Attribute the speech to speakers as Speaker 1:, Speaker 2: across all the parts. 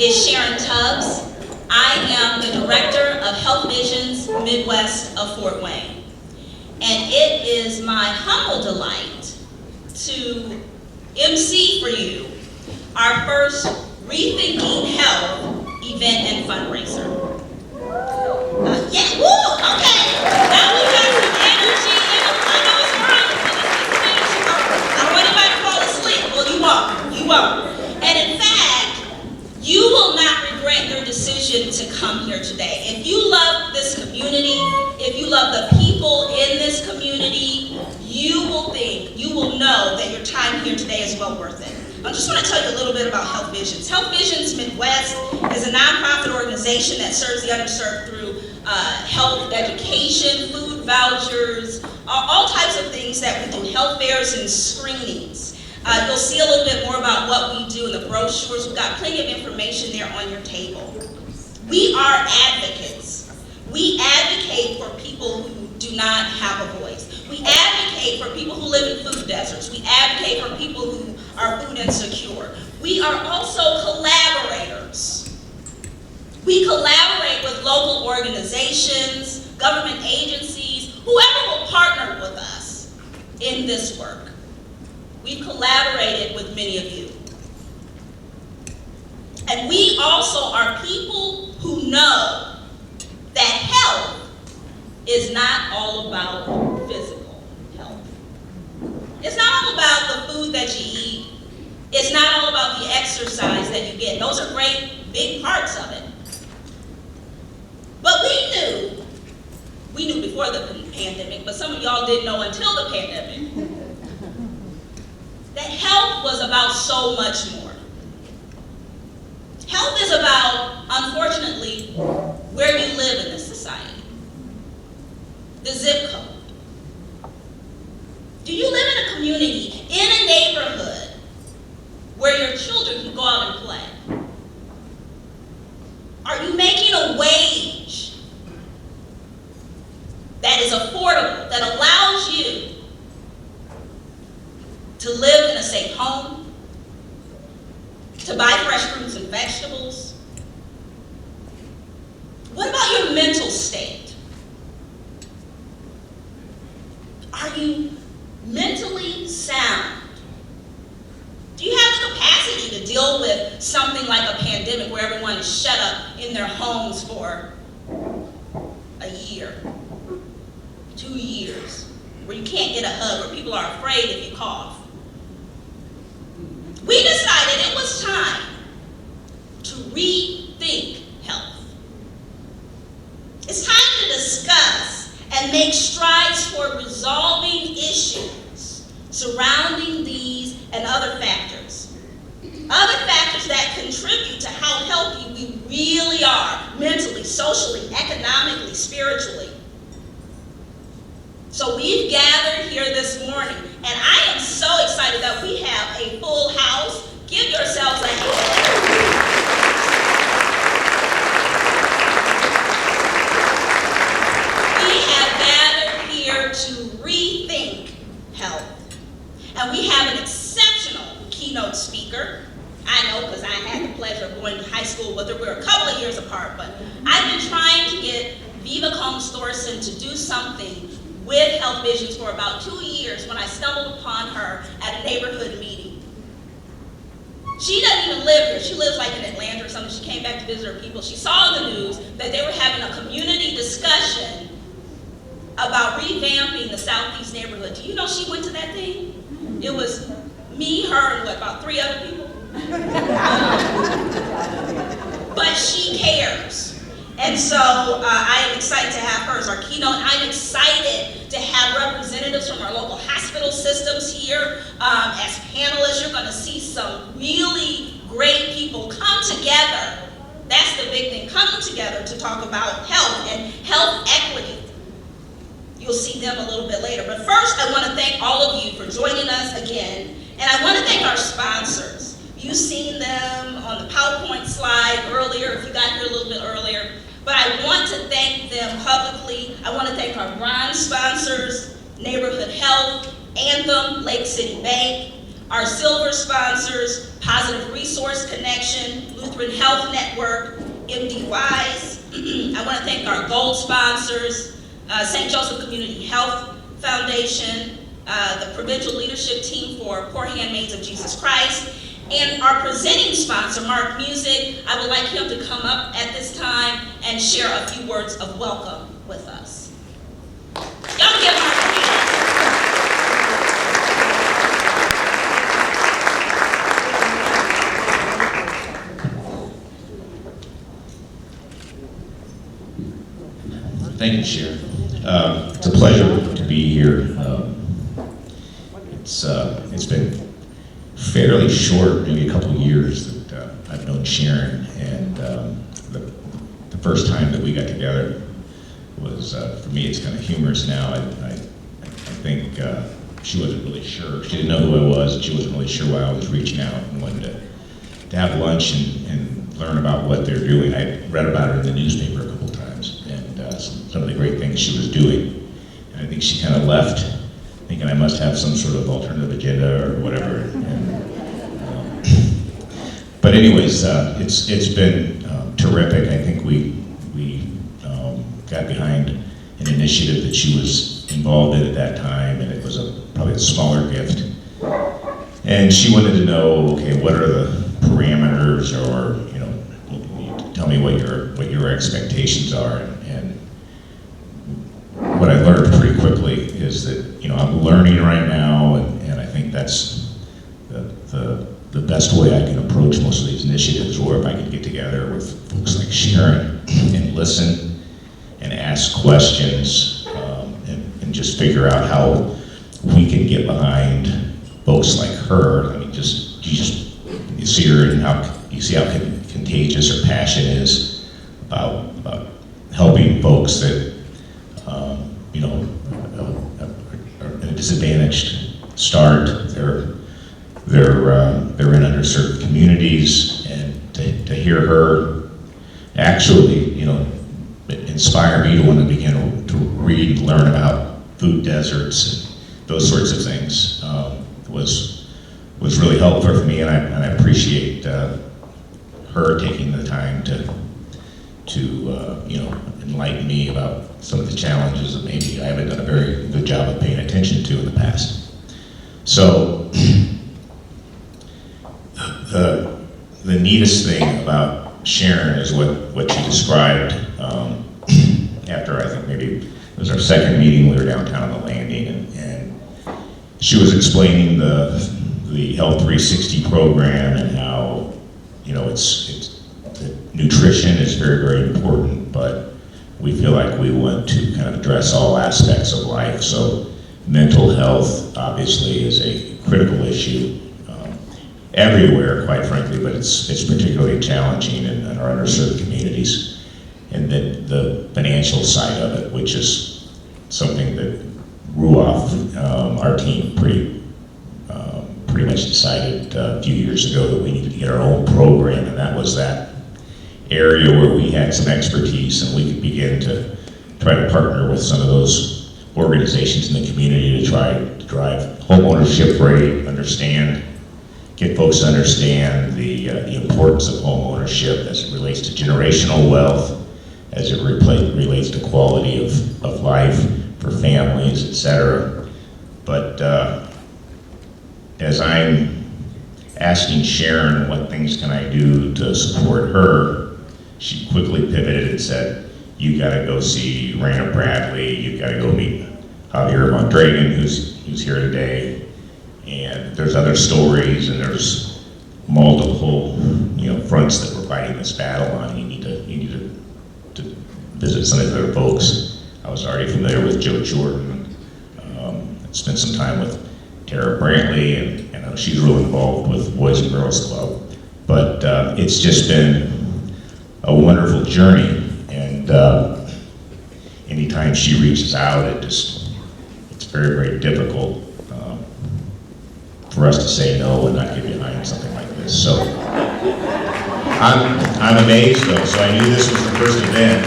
Speaker 1: is Sharon Tubbs. I am the Director of Health Visions Midwest of Fort Wayne. And it is my humble delight to MC for you our first ReThinking Health event and fundraiser. Yeah, woo, okay. Now we got some energy in the I know it's early, but I don't want anybody to fall asleep. Well, you won't. And in fact, you will not regret your decision to come here today. If you love this community, if you love the people in this community, you will know that your time here today is well worth it. I just want to tell you a little bit about Health Visions. Health Visions Midwest is a nonprofit organization that serves the underserved through health education, food vouchers, all types of things that we do, health fairs and screenings. You'll see a little bit more about what we do in the brochures. We've got plenty of information there on your table. We are advocates. We advocate for people who do not have a voice. We advocate for people who live in food deserts. We advocate for people who are food insecure. We are also collaborators. We collaborate with local organizations, government agencies, whoever will partner with us in this work. We've collaborated with many of you. And we also are people who know that health is not all about physical health. It's not all about the food that you eat. It's not all about the exercise that you get. Those are great, big parts of it. But we knew before the pandemic, but some of y'all didn't know until the pandemic, that health was about so much more. Health is about, unfortunately, where you live in this society. The zip code. Do you live in a community, in a neighborhood, where your children can go out and play? Are you making a wage that is affordable, that allows you to live in a safe home, to buy fresh fruits and vegetables? What about your mental state? Are you mentally sound? Do you have the capacity to deal with something like a pandemic where everyone is shut up in their homes for a year, 2 years, where you can't get a hug, where people are afraid if you cough? We decided it was time to rethink health. It's time to discuss and make strides for resolving issues surrounding these and other factors. Other factors that contribute to how healthy we really are, mentally, socially, economically, spiritually. So we've gathered here this morning, and I am so excited that we have a full house. Give yourselves a hand. We have gathered here to rethink health. And we have an exceptional keynote speaker. I know because I had the pleasure of going to high school with her. We're a couple of years apart, but I've been trying to get Viva Combs Thorson to do something with Health Visions for about 2 years when I stumbled upon her at a neighborhood meeting. She doesn't even live here. She lives like in Atlanta or something. She came back to visit her people. She saw in the news that they were having a community discussion about revamping the Southeast neighborhood. Do you know she went to that thing? It was me, her, and about 3 other people. But she cares. And so I am excited to have her as our keynote. I'm excited to have representatives from our local hospital systems here. As panelists, you're going to see some really great people come together. That's the big thing, coming together to talk about health and health equity. You'll see them a little bit later. But first, I want to thank all of you for joining us again. And I want to thank our sponsors. You've seen them on the PowerPoint slide earlier, if you got here a little bit earlier. But I want to thank them publicly. I want to thank our bronze sponsors, Neighborhood Health, Anthem, Lake City Bank, Our silver sponsors, Positive Resource Connection, Lutheran Health Network, MD Wise. I want to thank our gold sponsors, St. Joseph Community Health Foundation, the Provincial Leadership Team for Poor Handmaids of Jesus Christ, and our presenting sponsor, Mark Music. I would like him to come up at this time and share a few words of welcome with us. Y'all give Mark a hand.
Speaker 2: Thank you, Sharon. It's a pleasure to be here. It's been fairly short, maybe a couple of years that I've known Sharon, and the first time that we got together was, for me, it's kind of humorous now. I think she wasn't really sure. She didn't know who I was, and she wasn't really sure why I was reaching out and wanted to have lunch and learn about what they're doing. I read about her in the newspaper a couple of times, and some of the great things she was doing. And I think she kind of left thinking I must have some sort of alternative agenda or whatever. And, but anyways, it's been terrific. I think we got behind an initiative that she was involved in at that time, and it was probably a smaller gift. And she wanted to know, okay, what are the parameters, or tell me what your expectations are. And what I learned pretty quickly is that I'm learning right now, and I think that's the best way I can approach most of these initiatives, or if I can get together with folks like Sharon and listen and ask questions, and just figure out how we can get behind folks like her. I mean, you see her and you see how contagious her passion is about helping folks that are at a disadvantaged start. They're in underserved communities, and to hear her actually inspire me to want to begin to read and learn about food deserts and those sorts of things was really helpful for me, and I appreciate her taking the time to enlighten me about some of the challenges that maybe I haven't done a very good job of paying attention to in the past. So the neatest thing about Sharon is what she described after, I think maybe it was our second meeting. We were downtown on the landing, and she was explaining the Health 360 program, and how nutrition is very, very important, but we feel like we want to kind of address all aspects of life. So mental health obviously is a critical issue everywhere, quite frankly, but it's particularly challenging in our underserved communities. And then the financial side of it, which is something that Ruoff, our team, pretty much decided a few years ago that we needed to get our own program, and that was that area where we had some expertise, and we could begin to try to partner with some of those organizations in the community to try to drive home ownership rate, get folks to understand the importance of home ownership as it relates to generational wealth, as it relates to quality of life for families, etc. But as I'm asking Sharon what things can I do to support her, she quickly pivoted and said, you gotta go see Raina Bradley, you gotta go meet Javier Mondragon, who's here today, and there's other stories, and there's multiple fronts that we're fighting this battle on. You need to visit some of the other folks. I was already familiar with Joe Jordan, spent some time with Tara Brantley, and I know she's really involved with Boys and Girls Club. But it's just been a wonderful journey, and anytime she reaches out, it's very, very difficult for us to say no and not get behind something like this. So I'm amazed though. So I knew this was the first event,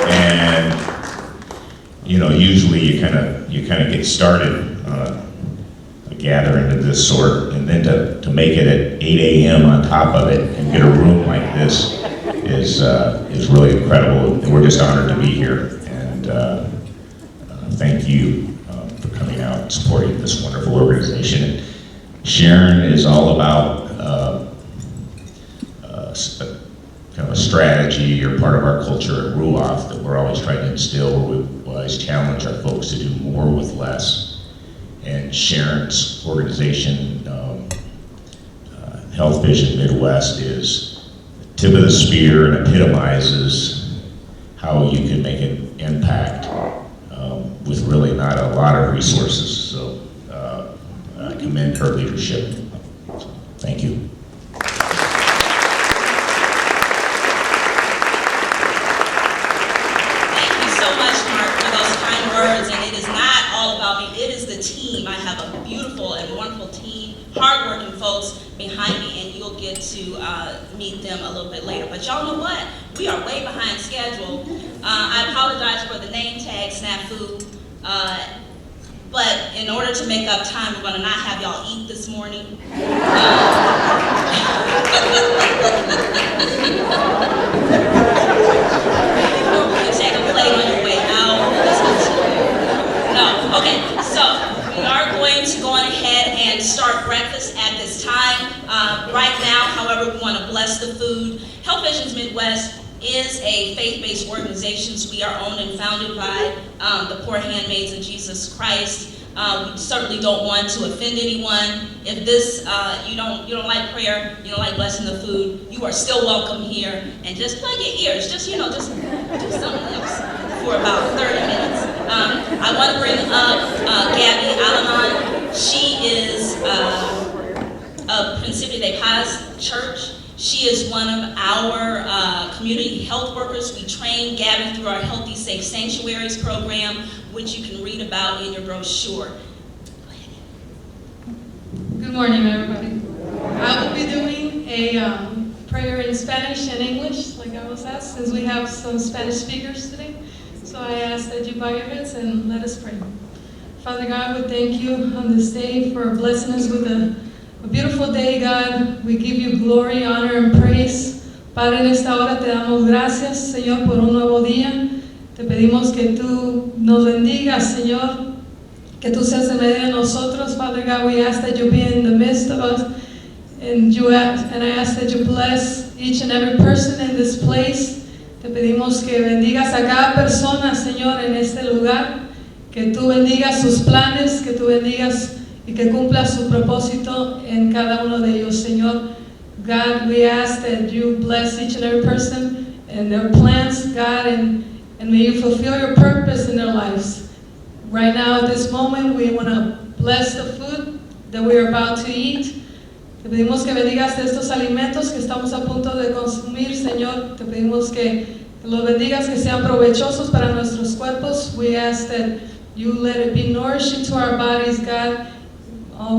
Speaker 2: and usually you kind of get started on a gathering of this sort, and then to make it at 8 a.m. on top of it and get a room like this is really incredible. And we're just honored to be here. And thank you for coming out and supporting this wonderful organization. And Sharon is all about kind of a strategy or part of our culture at Ruoff that we're always trying to instill, where we always challenge our folks to do more with less. And Sharon's organization, Health Vision Midwest, is the tip of the spear and epitomizes how you can make an impact with really not a lot of resources. So I commend her leadership. Thank you.
Speaker 1: And it is not all about me, it is the team. I have a beautiful and wonderful team, hardworking folks behind me, and you'll get to meet them a little bit later. But y'all know what? We are way behind schedule. I apologize for the name tag snafu, but in order to make up time, we're going to not have y'all eat this morning. Take a plate on your way out. No, okay, so we are going to go on ahead and start breakfast at this time. Right now, however, we want to bless the food. Health Visions Midwest is a faith-based organization. We are owned and founded by the poor handmaids of Jesus Christ. We certainly don't want to offend anyone. If this you don't like prayer, you don't like blessing the food, you are still welcome here. And just plug your ears, just do something else for about 30 minutes. I want to bring up Gabby Alaman. She is of Principio de Paz Church. She is one of our community health workers. We train Gabby through our Healthy Safe Sanctuaries program, which you can read about in your brochure.
Speaker 3: Good morning, everybody. I will be doing a prayer in Spanish and English, like I was asked, since we have some Spanish speakers today. So I ask that you bow your heads and let us pray. Father God, we thank you on this day for blessing us with a beautiful day, God. We give you glory, honor, and praise. Padre, en esta hora te damos gracias, Señor, por un nuevo día. Te pedimos que tú nos bendigas, Señor, que tú seas en medio de nosotros. Father God, we ask that you be in the midst of us, and I ask that you bless each and every person in this place. Te pedimos que bendigas a cada persona, Señor, en este lugar, que tú bendigas sus planes, que tú bendigas y que cumpla su propósito en cada uno de ellos, Señor. God, we ask that you bless each and every person and their plans, God, and may you fulfill your purpose in their lives. Right now, at this moment, we want to bless the food that we are about to eat. Te pedimos que bendigas estos alimentos que estamos a punto de consumir, Señor. Te pedimos que los bendigas, que sean provechosos para nuestros cuerpos. We ask that you let it be nourishing to our bodies, God. All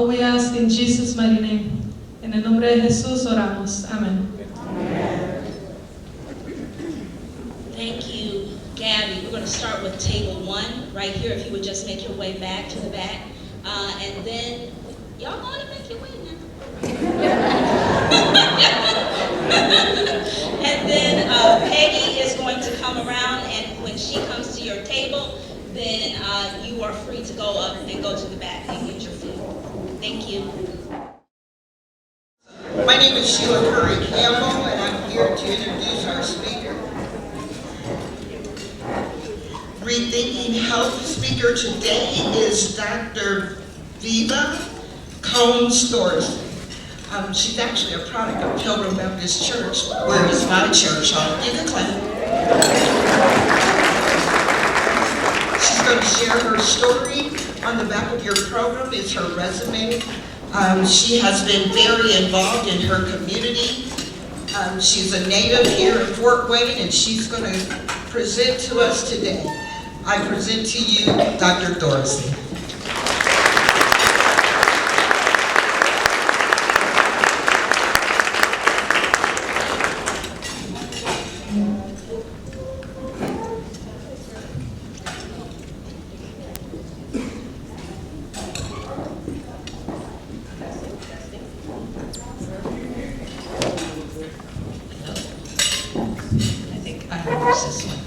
Speaker 3: we ask in Jesus' mighty name. En el nombre de Jesús oramos. Amén.
Speaker 1: Thank you, Gabby. We're going to start with table 1 right here. If you would just make your way back to the back. And then, y'all going to make your way now. And then Peggy is going to come around, and when she comes to your table, then you are free to go up and go to the back and get your food. Thank you.
Speaker 4: My name is Sheila Curry Campbell, and I'm here to introduce our speaker. ReThinking Health speaker today is Dr. Viva Combs-Thorson. She's actually a product of Pilgrim Baptist Church, where it's my church. You can clap. She's going to share her story. On the back of your program is her resume. She has been very involved in her community. She's a native here in Fort Wayne, and she's going to present to us today. I present to you Dr. Dorsey.
Speaker 5: use this one.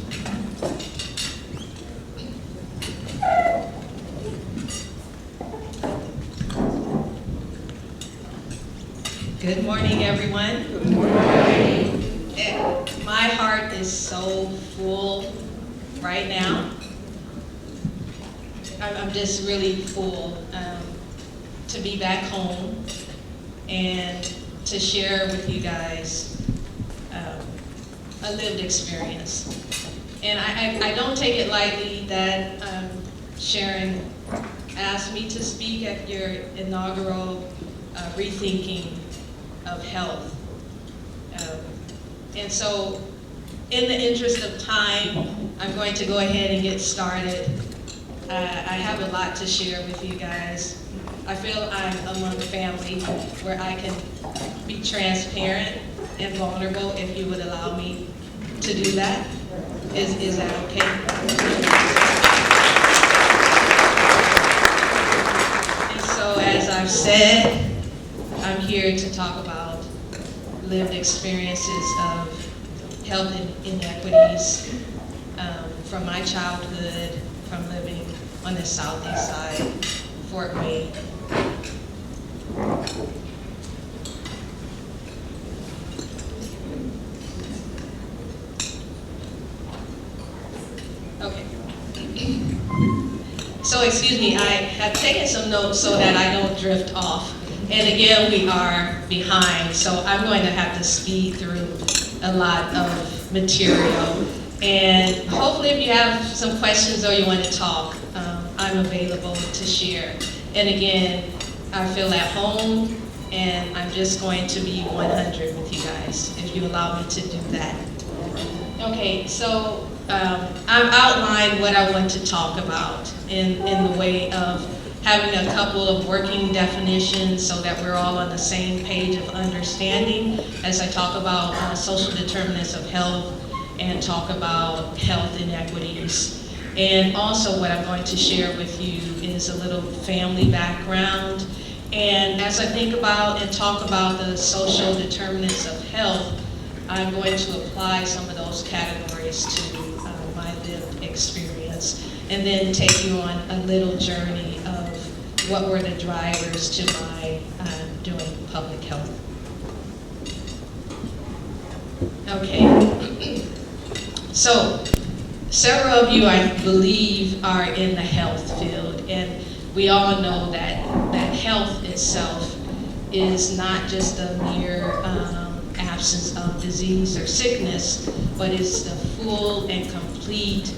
Speaker 5: Good morning, everyone. Good morning. My heart is so full right now. I'm just really full to be back home and to share with you guys a lived experience. And I don't take it lightly that Sharon asked me to speak at your inaugural ReThinking of Health. And so, in the interest of time, I'm going to go ahead and get started. I have a lot to share with you guys. I feel I'm among family where I can be transparent and vulnerable if you would allow me to do that. Is that okay? And so, as I've said, I'm here to talk about lived experiences of health inequities from my childhood, from living on the southeast side, Fort Wayne. Okay. So excuse me, I have taken some notes so that I don't drift off. And again, we are behind, so I'm going to have to speed through a lot of material. And hopefully if you have some questions or you want to talk, I'm available to share. And again, I feel at home, and I'm just going to be 100 with you guys, if you allow me to do that. Okay, so I've outlined what I want to talk about in the way of having a couple of working definitions so that we're all on the same page of understanding as I talk about social determinants of health and talk about health inequities. And also what I'm going to share with you is a little family background. And as I think about and talk about the social determinants of health, I'm going to apply some of those categories to my lived experience, and then take you on a little journey of what were the drivers to my doing public health. Okay, so several of you, I believe, are in the health field, and we all know that health itself is not just a mere absence of disease or sickness, but it's the full and complete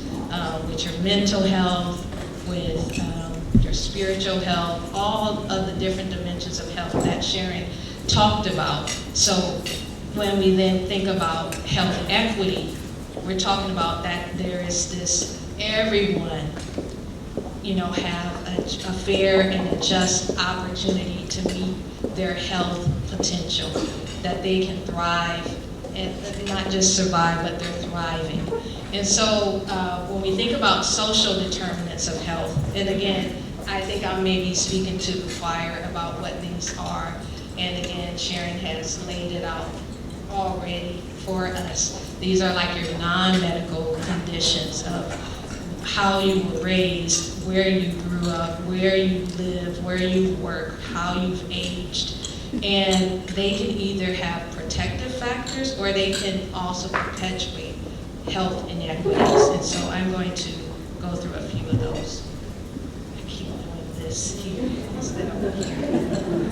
Speaker 5: with your mental health, with your spiritual health, all of the different dimensions of health that Sharon talked about. So when we then think about health equity, we're talking about that there is this, everyone, have a fair and a just opportunity to meet their health potential, that they can thrive, and not just survive, but they're thriving. And so when we think about social determinants of health, and again, I think I'm maybe speaking to the choir about what these are, and again, Sharon has laid it out already for us. These are like your non-medical conditions of how you were raised, where you grew up, where you live, where you work, how you've aged. And they can either have protective factors or they can also perpetuate health inequities. And so I'm going to go through a few of those. I keep doing this here instead of here.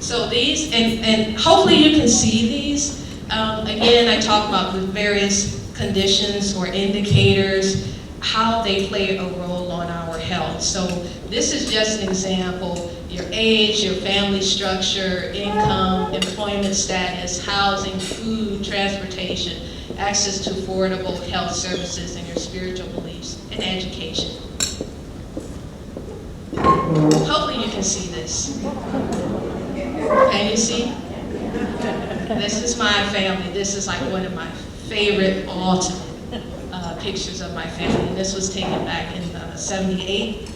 Speaker 5: So these, and hopefully you can see these. Again, I talk about the various conditions or indicators, how they play a role on our health. So this is just an example. Your age, your family structure, income, employment status, housing, food, transportation, access to affordable health services, and your spiritual beliefs, and education. Hopefully you can see this. Can you see? This is my family. This is like one of my favorite ultimate pictures of my family. This was taken back in '78.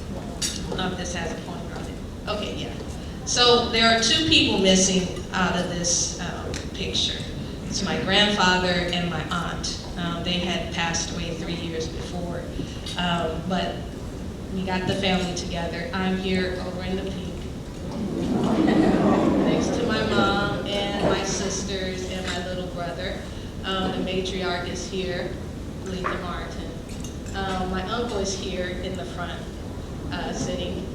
Speaker 5: This has a pointer on it. Okay, yeah. So there are two people missing out of this picture. It's my grandfather and my aunt. They had passed away 3 years before. But we got the family together. I'm here over in the pink, next to my mom and my sisters and my little brother. The matriarch is here, Letha Martin. My uncle is here in the front, sitting.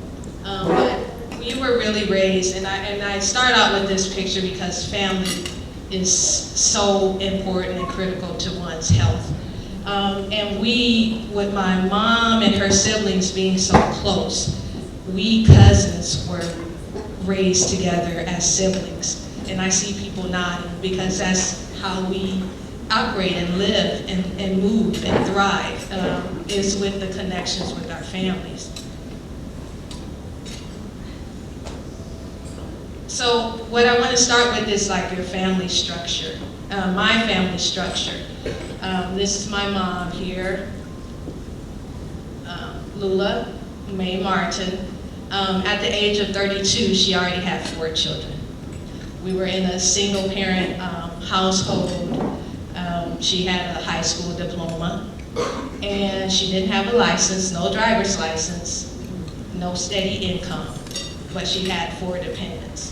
Speaker 5: But we were really raised, and I start out with this picture because family is so important and critical to one's health. And we, with my mom and her siblings being so close, we cousins were raised together as siblings. And I see people nodding because that's how we operate and live and move and thrive, is with the connections with our families. So what I want to start with is like your family structure, my family structure. This is my mom here, Lula Mae Martin. At the age of 32, she already had 4 children. We were in a single parent household. She had a high school diploma, and she didn't have a license, no driver's license, no steady income, but she had 4 dependents.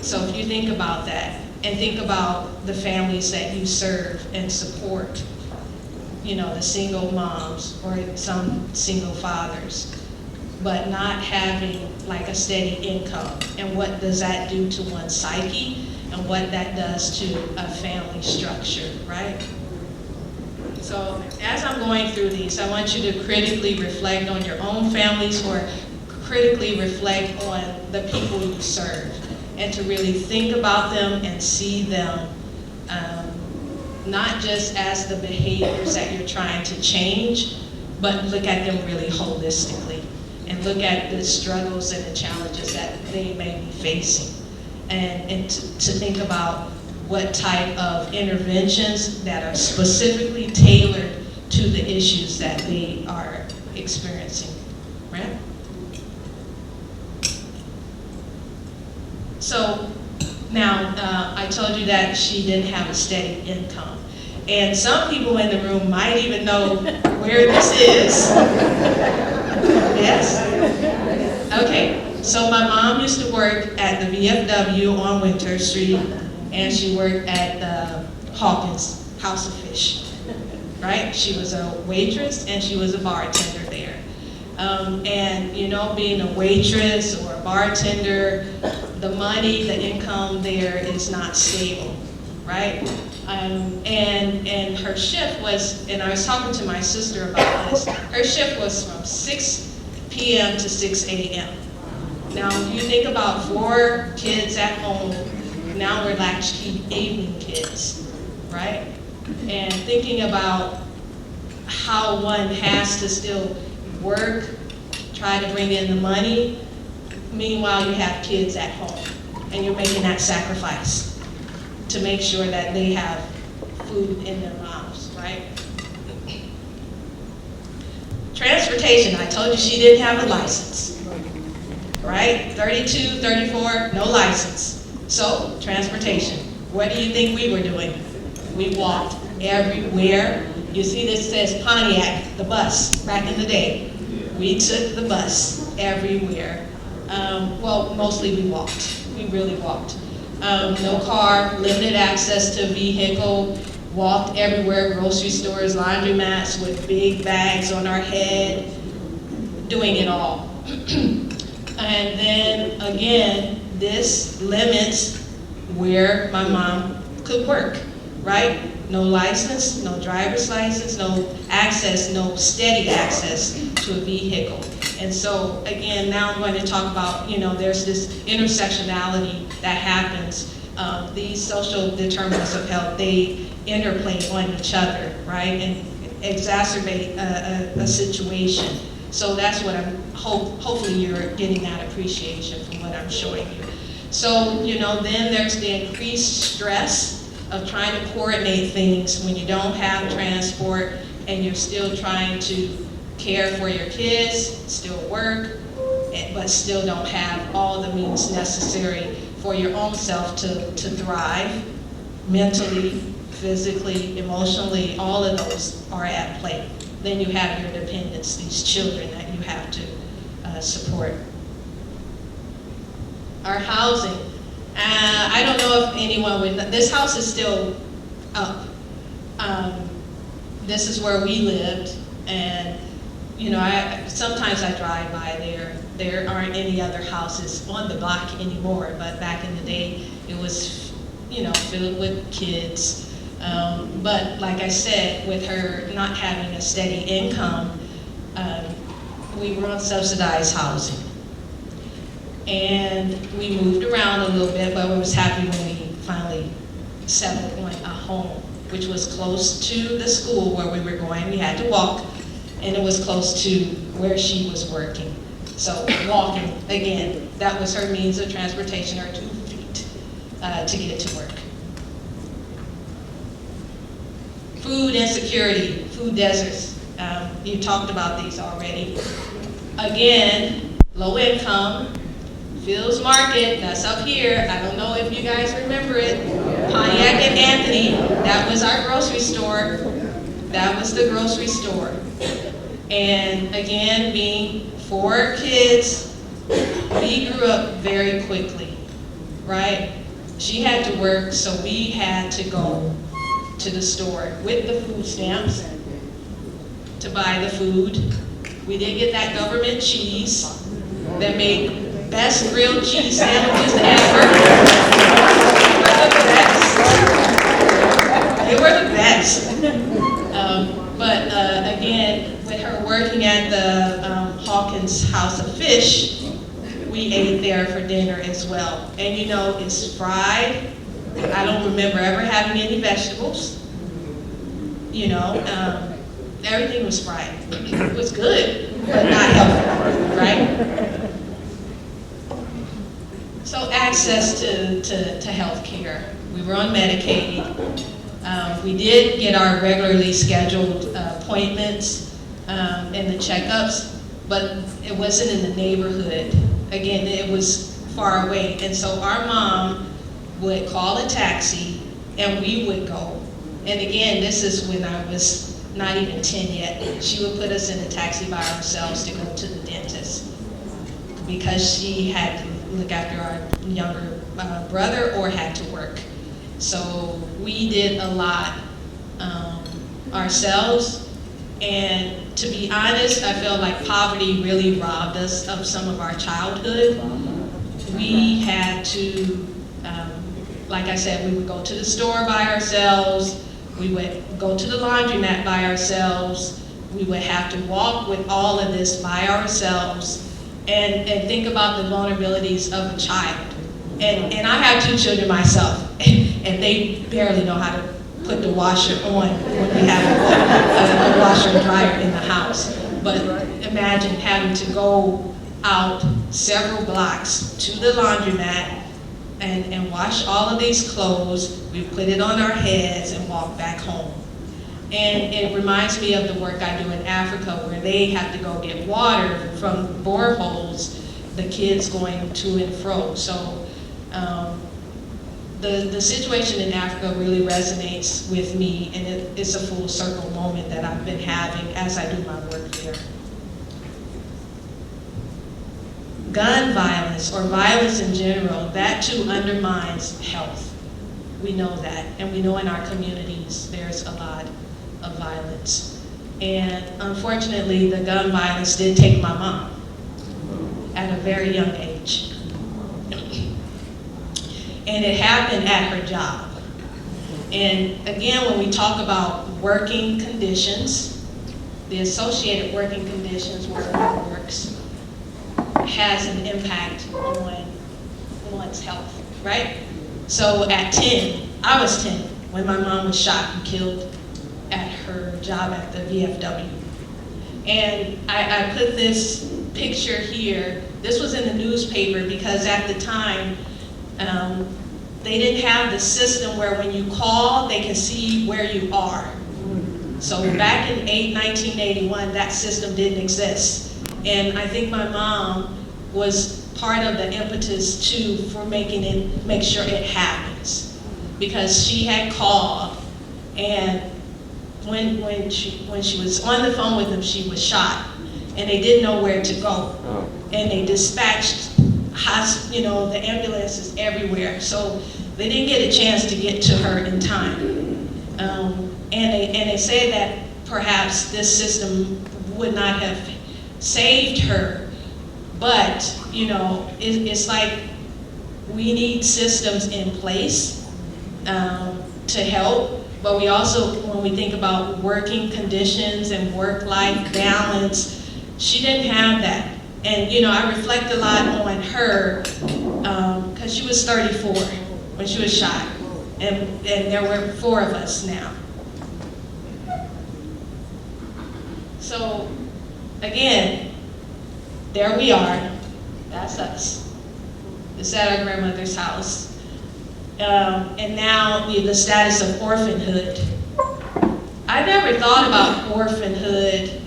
Speaker 5: So if you think about that, and think about the families that you serve and support, you know, the single moms or some single fathers, but not having like a steady income, and what does that do to one's psyche, and what that does to a family structure, right? So as I'm going through these, I want you to critically reflect on your own families, or critically reflect on the people you serve, and to really think about them and see them not just as the behaviors that you're trying to change, but look at them really holistically, and look at the struggles and the challenges that they may be facing, and to think about what type of interventions that are specifically tailored to the issues that they are experiencing, right? So now, I told you that she didn't have a steady income. And some people in the room might even know where this is. Yes? Okay, so my mom used to work at the VFW on Winter Street, and she worked at the Hawkins House of Fish, right? She was a waitress and she was a bartender there. And you know, being a waitress or a bartender, the money, the income there is not stable, right? And her shift was, and I was talking to my sister about this, her shift was from 6 p.m. to 6 a.m. Now, if you think about 4 kids at home, now we're latchkey evening kids, right? And thinking about how one has to still work, try to bring in the money, meanwhile you have kids at home, and you're making that sacrifice to make sure that they have food in their mouths, right? Transportation, I told you she didn't have a license, right? 32, 34, no license. So, transportation, what do you think we were doing? We walked everywhere. You see this says Pontiac, the bus, back in the day. We took the bus everywhere. Well, mostly we walked. We really walked. No car, limited access to vehicle, walked everywhere, grocery stores, laundromats with big bags on our head, doing it all. And then again, this limits where my mom could work, right? No license, no driver's license, no access, no steady access to a vehicle. And so again, now I'm going to talk about, you know, there's this intersectionality that happens. These social determinants of health, they interplay on each other, right? And exacerbate a situation. So that's what I'm, hopefully you're getting that appreciation from what I'm showing you. So, you know, then there's the increased stress of trying to coordinate things when you don't have transport and you're still trying to care for your kids, still work, but still don't have all the means necessary for your own self to thrive. mentally, physically, emotionally, all of those are at play. Then you have your dependents, these children that you have to support. Our housing. I don't know if anyone would, this house is still up. This is where we lived, and you know, sometimes I drive by there. There aren't any other houses on the block anymore, but back in the day, it was, you know, filled with kids. But like I said, with her not having a steady income, we were on subsidized housing. And we moved around a little bit, but we was happy when we finally settled on a home, which was close to the school where we were going. We had to walk, and it was close to where she was working. So walking, again, that was her means of transportation, her 2 feet to get to work. Food insecurity, food deserts. You talked about these already. Again, low income, Phil's Market, that's up here. I don't know if you guys remember it. Pontiac and Anthony, that was our grocery store. That was the grocery store. And again, being 4 kids, we grew up very quickly, right? She had to work, so we had to go to the store with the food stamps to buy the food. We did get that government cheese that made best grilled cheese sandwiches ever. They were the best. But again, with her working at the Hawkins House of Fish, we ate there for dinner as well. And you know, it's fried. I don't remember ever having any vegetables. You know, everything was fried. It was good, but not healthy, right? So access to health care. We were on Medicaid. We did get our regularly scheduled appointments and the checkups, but it wasn't in the neighborhood. Again, it was far away. And so our mom would call a taxi and we would go. And again, this is when I was not even 10 yet. She would put us in a taxi by ourselves to go to the dentist because she had to look after our younger brother or had to work. So we did a lot ourselves, and to be honest, I feel like poverty really robbed us of some of our childhood. We had to, like I said, we would go to the store by ourselves, we would go to the laundromat by ourselves, we would have to walk with all of this by ourselves, and think about the vulnerabilities of a child. And I have 2 children myself, and they barely know how to put the washer on when we have a washer and dryer in the house. But imagine having to go out several blocks to the laundromat and wash all of these clothes. We put it on our heads and walk back home. And it reminds me of the work I do in Africa, where they have to go get water from boreholes, the kids going to and fro. So the situation in Africa really resonates with me, and it's a full circle moment that I've been having as I do my work there. Gun violence, or violence in general, that too undermines health. We know that, and we know in our communities there's a lot of violence. And unfortunately, the gun violence did take my mom at a very young age. And it happened at her job. And again, when we talk about working conditions, the associated working conditions where one works has an impact on one's health, right? So at 10, I was 10 when my mom was shot and killed at her job at the VFW. And I put this picture here. This was in the newspaper because at the time, they didn't have the system where when you call, they can see where you are. So back in 1981, that system didn't exist. And I think my mom was part of the impetus too for make sure it happens. because she had called, and when she was on the phone with them, she was shot, and they didn't know where to go, and they dispatched the ambulances everywhere, so they didn't get a chance to get to her in time. And they say that perhaps this system would not have saved her, but it's like we need systems in place to help. But we also, when we think about working conditions and work-life balance, she didn't have that. And I reflect a lot on her because she was 34 when she was shot, and there were 4 of us now. So again, there we are. That's us. It's at our grandmother's house. And now the status of orphanhood. I never thought about orphanhood.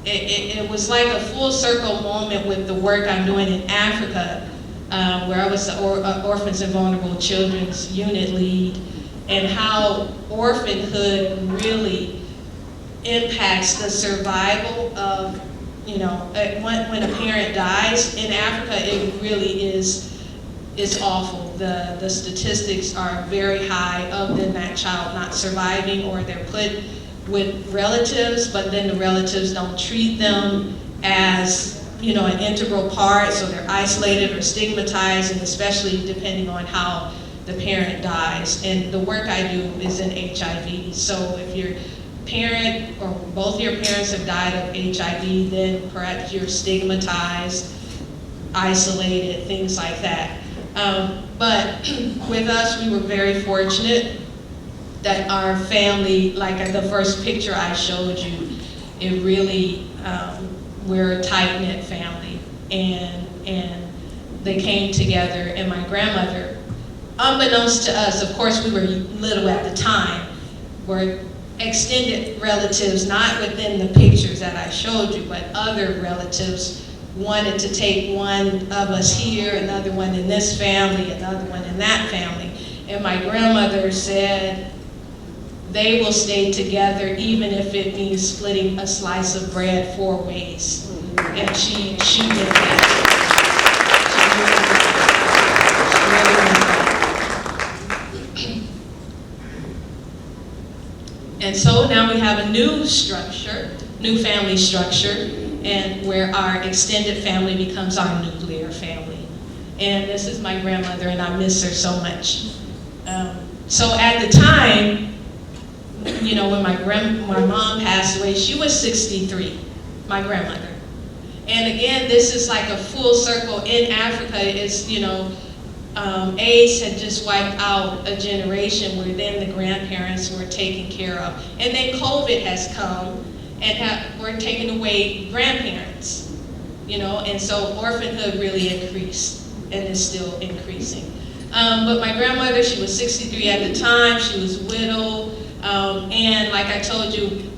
Speaker 5: It was like a full circle moment with the work I'm doing in Africa, where I was the Orphans and Vulnerable Children's Unit Lead, and how orphanhood really impacts the survival of, when a parent dies in Africa, it really is awful. The statistics are very high of that child not surviving, or they're put with relatives, but then the relatives don't treat them as an integral part, so they're isolated or stigmatized, and especially depending on how the parent dies. And the work I do is in HIV. So if your parent or both your parents have died of HIV, then perhaps you're stigmatized, isolated, things like that. But with us, we were very fortunate that our family, like the first picture I showed you, it really, we're a tight-knit family, and they came together. And my grandmother, unbeknownst to us, of course we were little at the time, were extended relatives, not within the pictures that I showed you, but other relatives wanted to take one of us here, another one in this family, another one in that family. And my grandmother said they will stay together even if it means splitting a slice of bread 4 ways. And she did that. She really did that. And so now we have a new structure, new family structure, and where our extended family becomes our nuclear family. And this is my grandmother, and I miss her so much. So at the time, when my mom passed away, she was 63, my grandmother. And again, this is like a full circle in Africa. It's, AIDS had just wiped out a generation where then the grandparents were taken care of. And then COVID has come, and we're taking away grandparents, and so orphanhood really increased and is still increasing. But my grandmother, she was 63 at the time, she was widowed, and like I told you,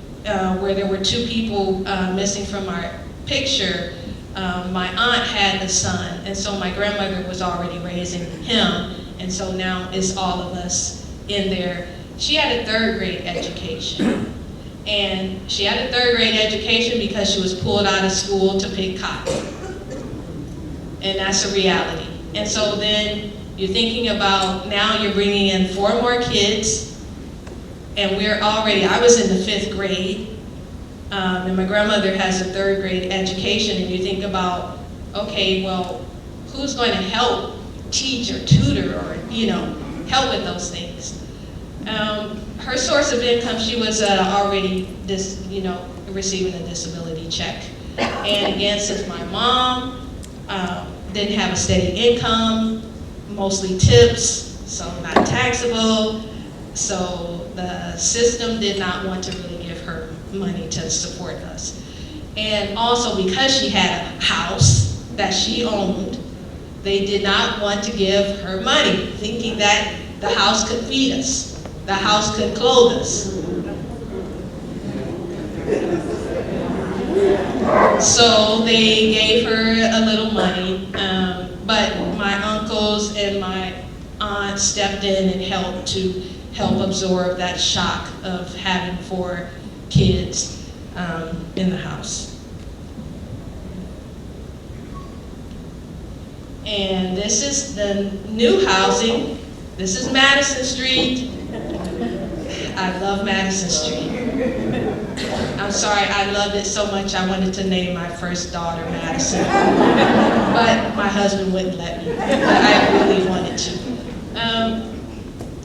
Speaker 5: where there were 2 people missing from our picture, my aunt had a son, and so my grandmother was already raising him, and so now it's all of us in there. She had a 3rd grade education. And she had a 3rd grade education because she was pulled out of school to pick cotton. And that's a reality. And so then you're thinking about, now you're bringing in 4 more kids, and I was in the 5th grade, and my grandmother has a 3rd grade education, and you think about, okay, well, who's going to help teach or tutor or, help with those things? Her source of income, she was already receiving a disability check. And again, since my mom didn't have a steady income, mostly tips, so not taxable, so the system did not want to really give her money to support us. And also because she had a house that she owned, they did not want to give her money, thinking that the house could feed us. The house could clothe us. So they gave her a little money, but my uncles and my aunt stepped in and helped to help absorb that shock of having 4 kids in the house. And this is the new housing. This is Madison Street. I love Madison Street. I'm sorry, I loved it so much I wanted to name my first daughter Madison. But my husband wouldn't let me. But I really wanted to.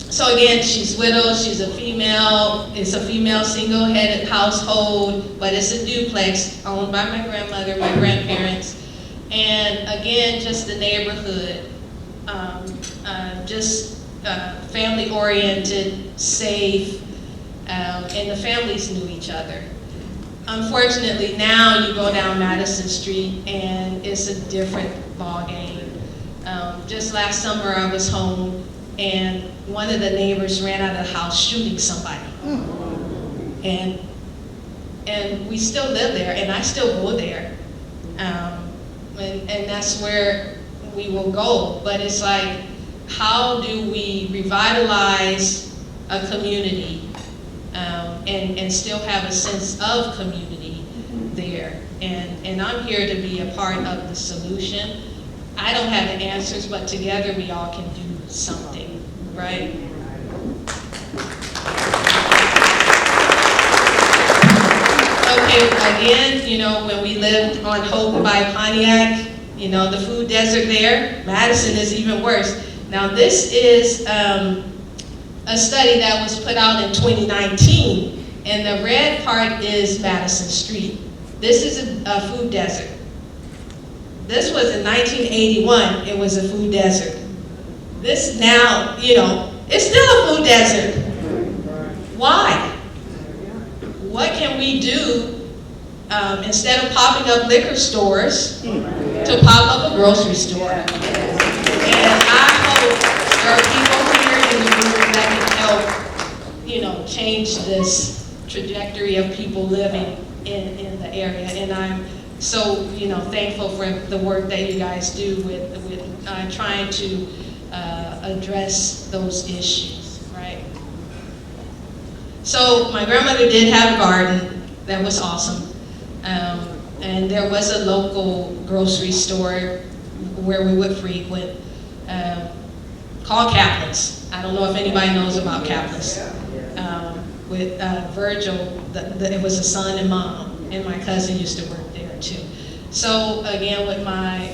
Speaker 5: So again, she's widowed, she's a female, it's a female single-headed household, but it's a duplex owned by my grandmother, my grandparents, and again, just the neighborhood, family-oriented, safe, and the families knew each other. Unfortunately, now you go down Madison Street and it's a different ballgame. Just last summer I was home and one of the neighbors ran out of the house shooting somebody. And we still live there, and I still go there. And that's where we will go. But it's like, how do we revitalize a community and still have a sense of community there? And I'm here to be a part of the solution. I don't have the answers, but together we all can do something, right? Okay, again, you know, when we lived on Houghton by Pontiac, you know, the food desert there, Madison is even worse. Now this is a study that was put out in 2019, and the red part is Madison Street. This is a food desert. This was in 1981, it was a food desert. This now, you know, it's still a food desert. Why? What can we do instead of popping up liquor stores to pop up a grocery store? And I hope there are people here in the room that can help, you know, change this trajectory of people living in the area. And I'm so, you know, thankful for the work that you guys do with trying to address those issues, right? So my grandmother did have a garden that was awesome. And there was a local grocery store where we would frequent called Kaplan's. I don't know if anybody knows about Kaplan's. With Virgil, it was a son and mom, and my cousin used to work there too. So again, with my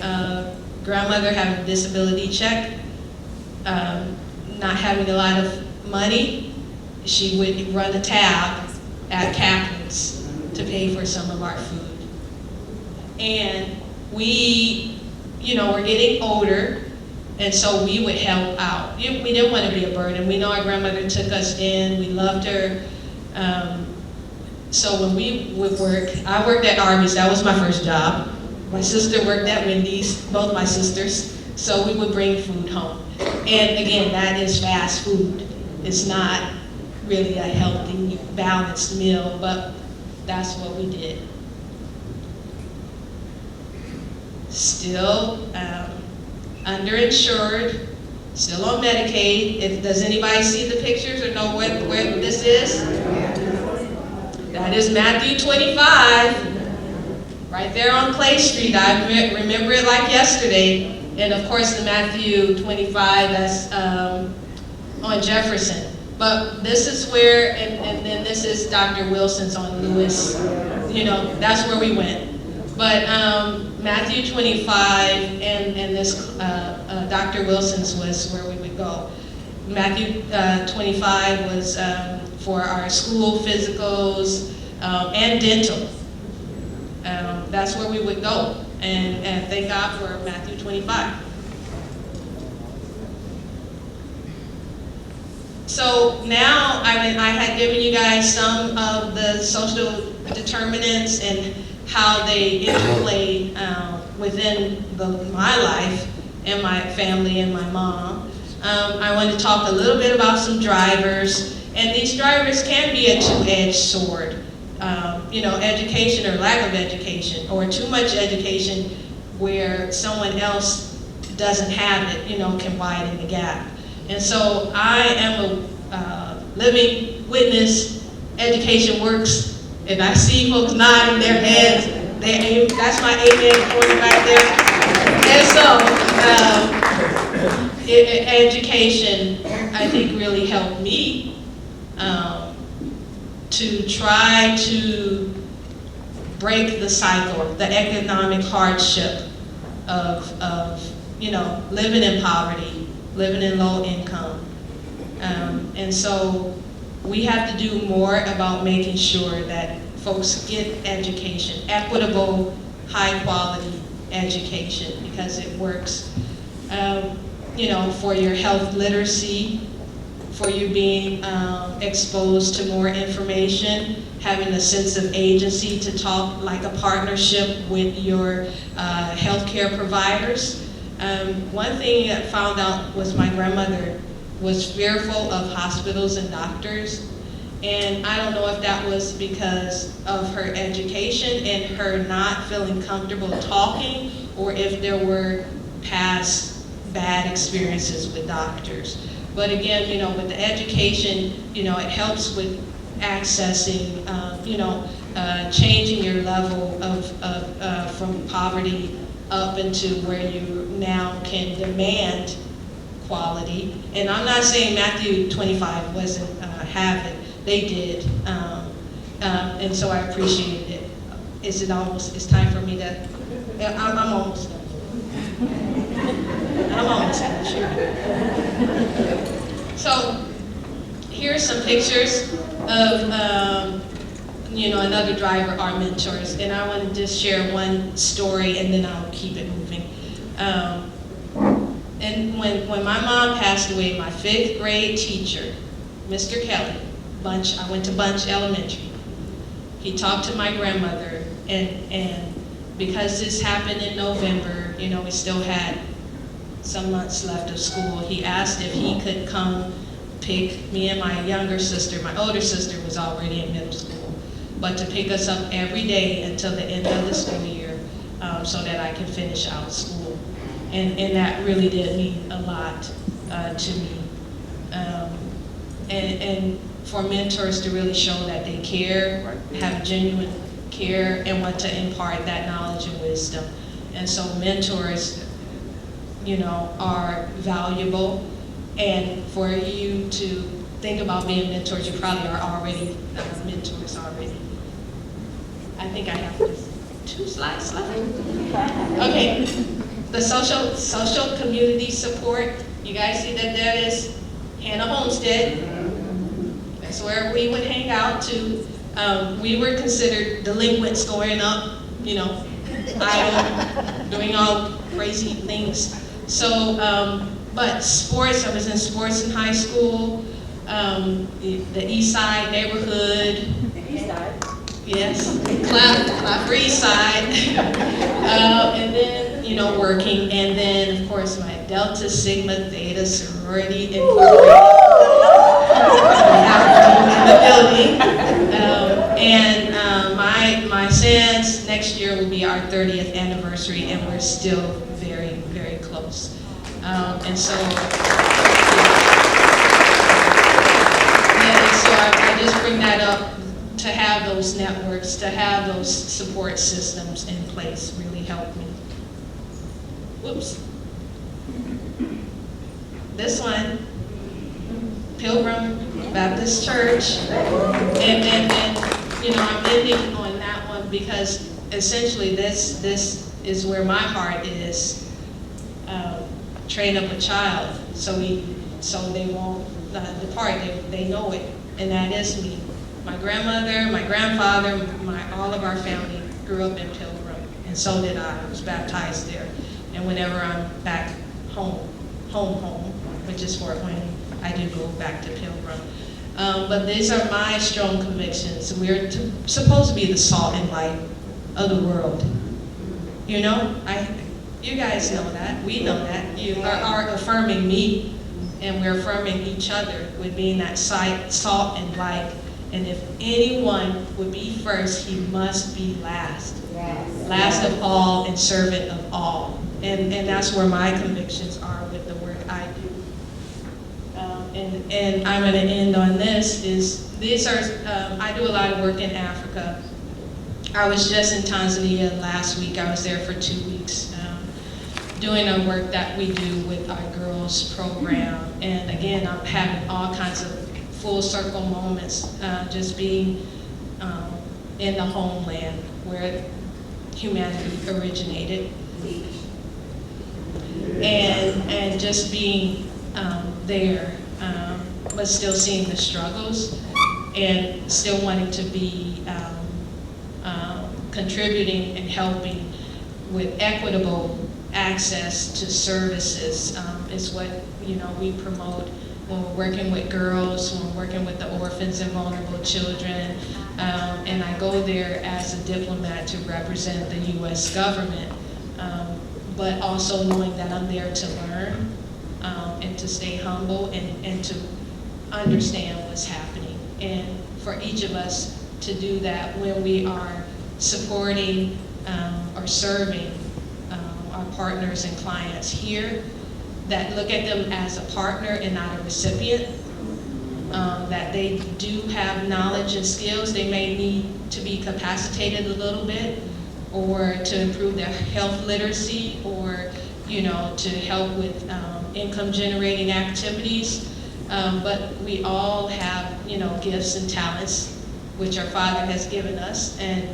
Speaker 5: grandmother having a disability check, not having a lot of money, she would run a tab at Kaplan's to pay for some of our food. And we, you know, we're getting older, and so we would help out. We didn't want to be a burden. We know our grandmother took us in, we loved her. So when we would work, I worked at Arby's, that was my first job. My sister worked at Wendy's, both my sisters, so we would bring food home. And again, that is fast food. It's not really a healthy, balanced meal, but that's what we did. Still underinsured, still on Medicaid. Does anybody see the pictures or know where this is? That is Matthew 25, right there on Clay Street. I remember it like yesterday. And of course the Matthew 25, that's on Jefferson. But this is where, and then this is Dr. Wilson's on Lewis. You know, that's where we went. But Matthew 25 and this Dr. Wilson's was where we would go. Matthew 25 was for our school physicals and dental. That's where we would go. And thank God for Matthew 25. So now, I had given you guys some of the social determinants and how they interplay within my life and my family and my mom. I want to talk a little bit about some drivers, and these drivers can be a two-edged sword. You know, education or lack of education, or too much education where someone else doesn't have it, you know, can widen the gap. And so I am a living witness. Education works, and I see folks nodding their heads. That's my amen pointing right there. And so, education, I think, really helped me to try to break the cycle, the economic hardship of living in poverty, living in low income. And so we have to do more about making sure that folks get education, equitable, high quality education, because it works. For your health literacy, for you being exposed to more information, having a sense of agency to talk like a partnership with your healthcare providers. One thing I found out was my grandmother was fearful of hospitals and doctors. And I don't know if that was because of her education and her not feeling comfortable talking, or if there were past bad experiences with doctors. But again, with the education, it helps with accessing, changing your level of from poverty up into where you now can demand quality. And I'm not saying Matthew 25 wasn't having, they did. And so I appreciate it. It's time for me to, I'm almost done. I'm almost done, sure. So here's some pictures of, another driver, our mentors. And I want to just share one story and then I'll keep it moving. And when my mom passed away, my 5th grade teacher, Mr. Kelly, I went to Bunch Elementary. He talked to my grandmother, and because this happened in November, we still had some months left of school, he asked if he could come pick me and my younger sister. My older sister was already in middle school, but to pick us up every day until the end of the school year, so that I can finish out school. And that really did mean a lot to me. And for mentors to really show that they care, have genuine care, and want to impart that knowledge and wisdom. And so mentors, are valuable. And for you to think about being mentors, you probably are already mentors already. I think I have 2 slides left. Okay. The social community support, you guys see that is Hannah Homestead. That's where we would hang out too. We were considered delinquents growing up, idle, doing all crazy things. So, but sports, I was in sports in high school, the East Side neighborhood. East Side? Yes, clap for East Side. And then, working, and then, of course, my Delta Sigma Theta sorority incorporated in the building. And my SANS next year will be our 30th anniversary, and we're still very, very close. And so I just bring that up to have those networks, to have those support systems in place really helped me. Whoops. This one, Pilgrim Baptist Church, and I'm ending on that one because essentially this is where my heart is. Train up a child so they won't depart. They know it, and that is me. My grandmother, my grandfather, all of our family grew up in Pilgrim, and so did I. I was baptized there. And whenever I'm back home, which is Fort Wayne, I do go back to Pilgrim. But these are my strong convictions. We're supposed to be the salt and light of the world. You guys know that. We know that. You are affirming me, and we're affirming each other with being that salt and light. And if anyone would be first, he must be last. Yes. Last of all and servant of all. And that's where my convictions are with the work I do. and I'm going to end on this, I do a lot of work in Africa. I was just in Tanzania last week. I was there for 2 weeks doing the work that we do with our girls program. And again, I'm having all kinds of full circle moments, just being in the homeland where humanity originated. And just being there, but still seeing the struggles and still wanting to be contributing and helping with equitable access to services is what we promote when we're working with girls, when we're working with the orphans and vulnerable children. And I go there as a diplomat to represent the U.S. government, but also knowing that I'm there to learn and to stay humble and to understand what's happening. And for each of us to do that when we are supporting or serving our partners and clients here, that look at them as a partner and not a recipient, that they do have knowledge and skills. They may need to be capacitated a little bit, or to improve their health literacy, or to help with income generating activities. But we all have gifts and talents which our Father has given us, and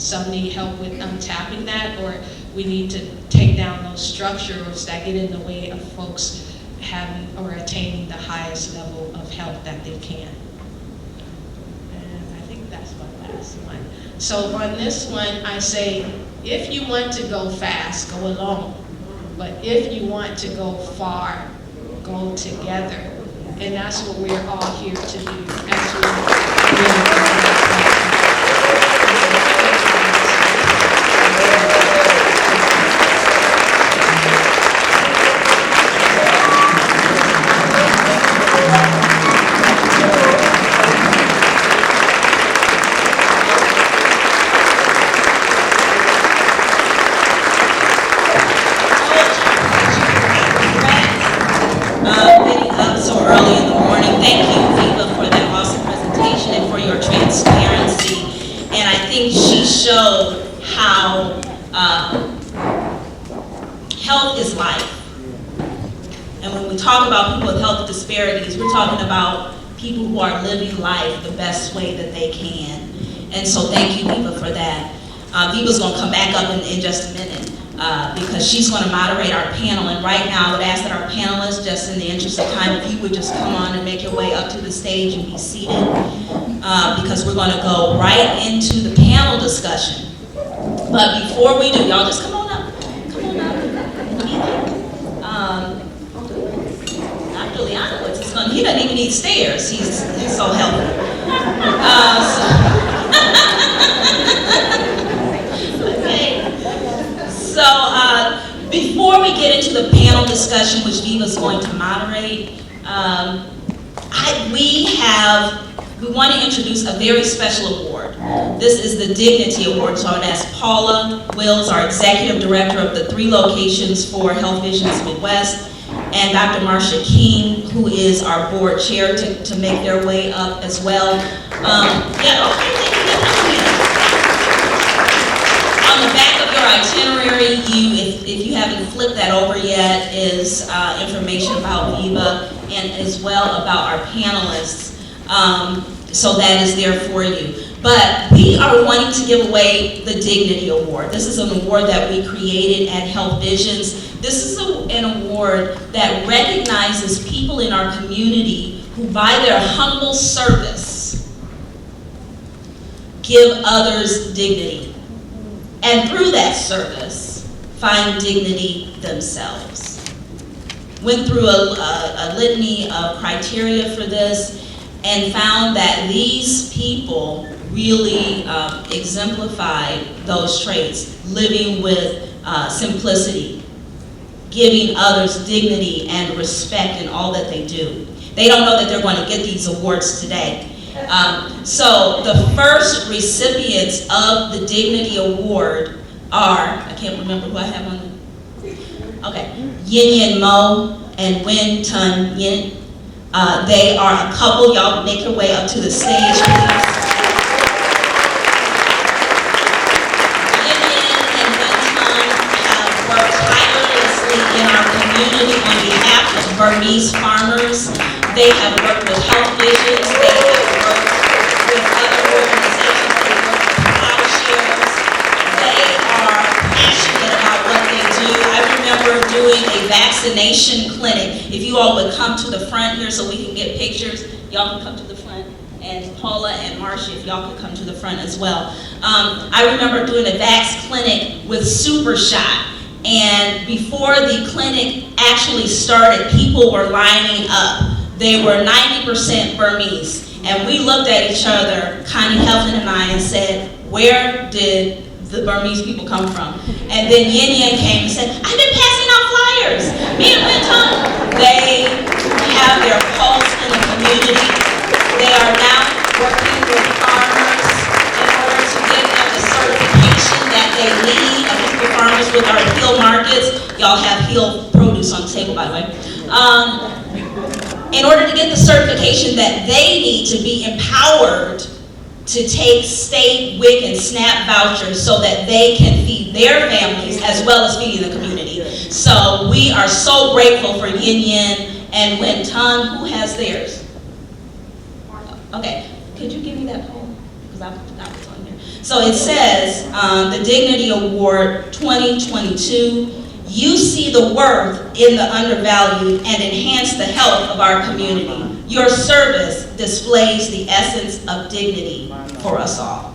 Speaker 5: some need help with untapping that, or we need to take down those structures that get in the way of folks having or attaining the highest level of help that they can. And I think that's my last one. So on this one, I say, if you want to go fast, go alone. But if you want to go far, go together. And that's what we're all here to do as we
Speaker 1: getting up so early in the morning. Thank you, Viva, for that awesome presentation and for your transparency. And I think she showed how health is life. And when we talk about people with health disparities, we're talking about people who are living life the best way that they can. And so thank you, Viva, for that. Viva's going to come back up in just a minute. Because she's going to moderate our panel, and right now I would ask that our panelists, just in the interest of time, if you would just come on and make your way up to the stage and be seated, because we're going to go right into the panel discussion. But before we do, y'all just come on up. Come on up. Dr. Leonowitz, he doesn't even need stairs. He's so healthy. So before we get into the panel discussion, which Viva's going to moderate, we want to introduce a very special award. This is the Dignity Award, so I would ask Paula Wills, our Executive Director of the 3 locations for Health Visions Midwest, and Dr. Marcia King, who is our board chair, to make their way up as well. On the back of your itinerary, if you haven't flipped that over yet, is information about Viva and as well about our panelists. So that is there for you. But we are wanting to give away the Dignity Award. This is an award that we created at Health Visions. This is an award that recognizes people in our community who, by their humble service, give others dignity. And through that service, find dignity themselves. Went through a litany of criteria for this and found that these people really exemplified those traits, living with simplicity, giving others dignity and respect in all that they do. They don't know that they're going to get these awards today. So the first recipients of the Dignity Award are, I can't remember who I have on the, okay, Yin Yin Mo and Win Tun Yin, They are a couple. Y'all make your way up to the stage, please. Vivian and Benton have worked tirelessly in our community on behalf of Burmese farmers. They have worked with Health Visions. They have worked with other organizations. They work with plowshares. They are passionate about what they do. I remember doing a vaccination clinic. If you all would come to the front here so we can get pictures, y'all can come to the front. And Paula and Marcia, if y'all could come to the front as well. I remember doing a vax clinic with Super Shot. And before the clinic actually started, people were lining up. They were 90% Burmese. And we looked at each other, Connie Helton and I, and said, where did the Burmese people come from? And then Yin Yin came and said, I've been passing out flyers. Me and Linton, they have their pulse in the community. They are now working with farmers in order to give them the certification that they need. I think the farmers with our Heal markets, y'all have Heal produce on the table, by the way. In order to get the certification that they need to be empowered to take state, WIC, and SNAP vouchers so that they can feed their families as well as feeding the community. So we are so grateful for Yin Yin and Winton. Who has theirs? Okay, could you give me that poll? Because I forgot what's on here. So it says, the Dignity Award 2022, you see the worth in the undervalued and enhance the health of our community. Your service displays the essence of dignity for us all.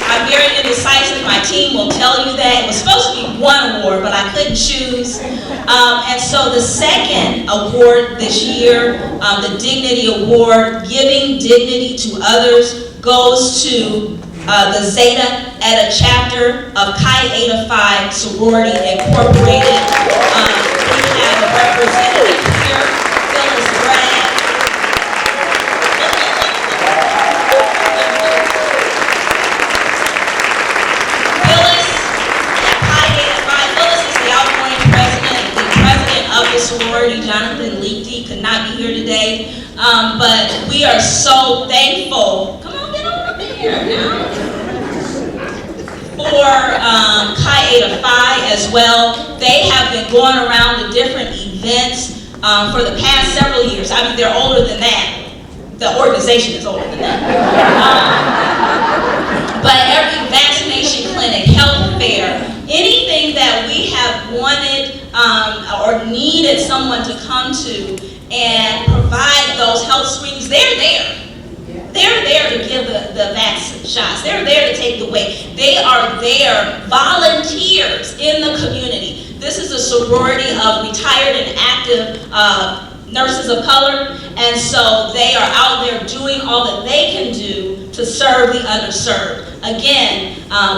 Speaker 1: I'm very indecisive. My team will tell you that. It was supposed to be one award, but I couldn't choose. And so the second award this year, the Dignity Award, Giving Dignity to Others, goes to the Zeta Eta chapter of Chi Eta Phi Sorority Incorporated. We have a representative here, Phyllis Bragg. Sorority, Jonathan Leakey could not be here today, but we are so thankful. Come on, get on up in here now. For Chi Eta Phi as well. They have been going around to different events for the past several years. I mean, they're older than that. The organization is older than that. But every vaccination clinic, health fair, anything that we have wanted or needed someone to come to and provide those health screenings, they're there. They're there to give the vaccine shots. They're there to take the weight. They are there, volunteers in the community. This is a sorority of retired and active nurses of color, and so they are out there doing all that they can do to serve the underserved. Again,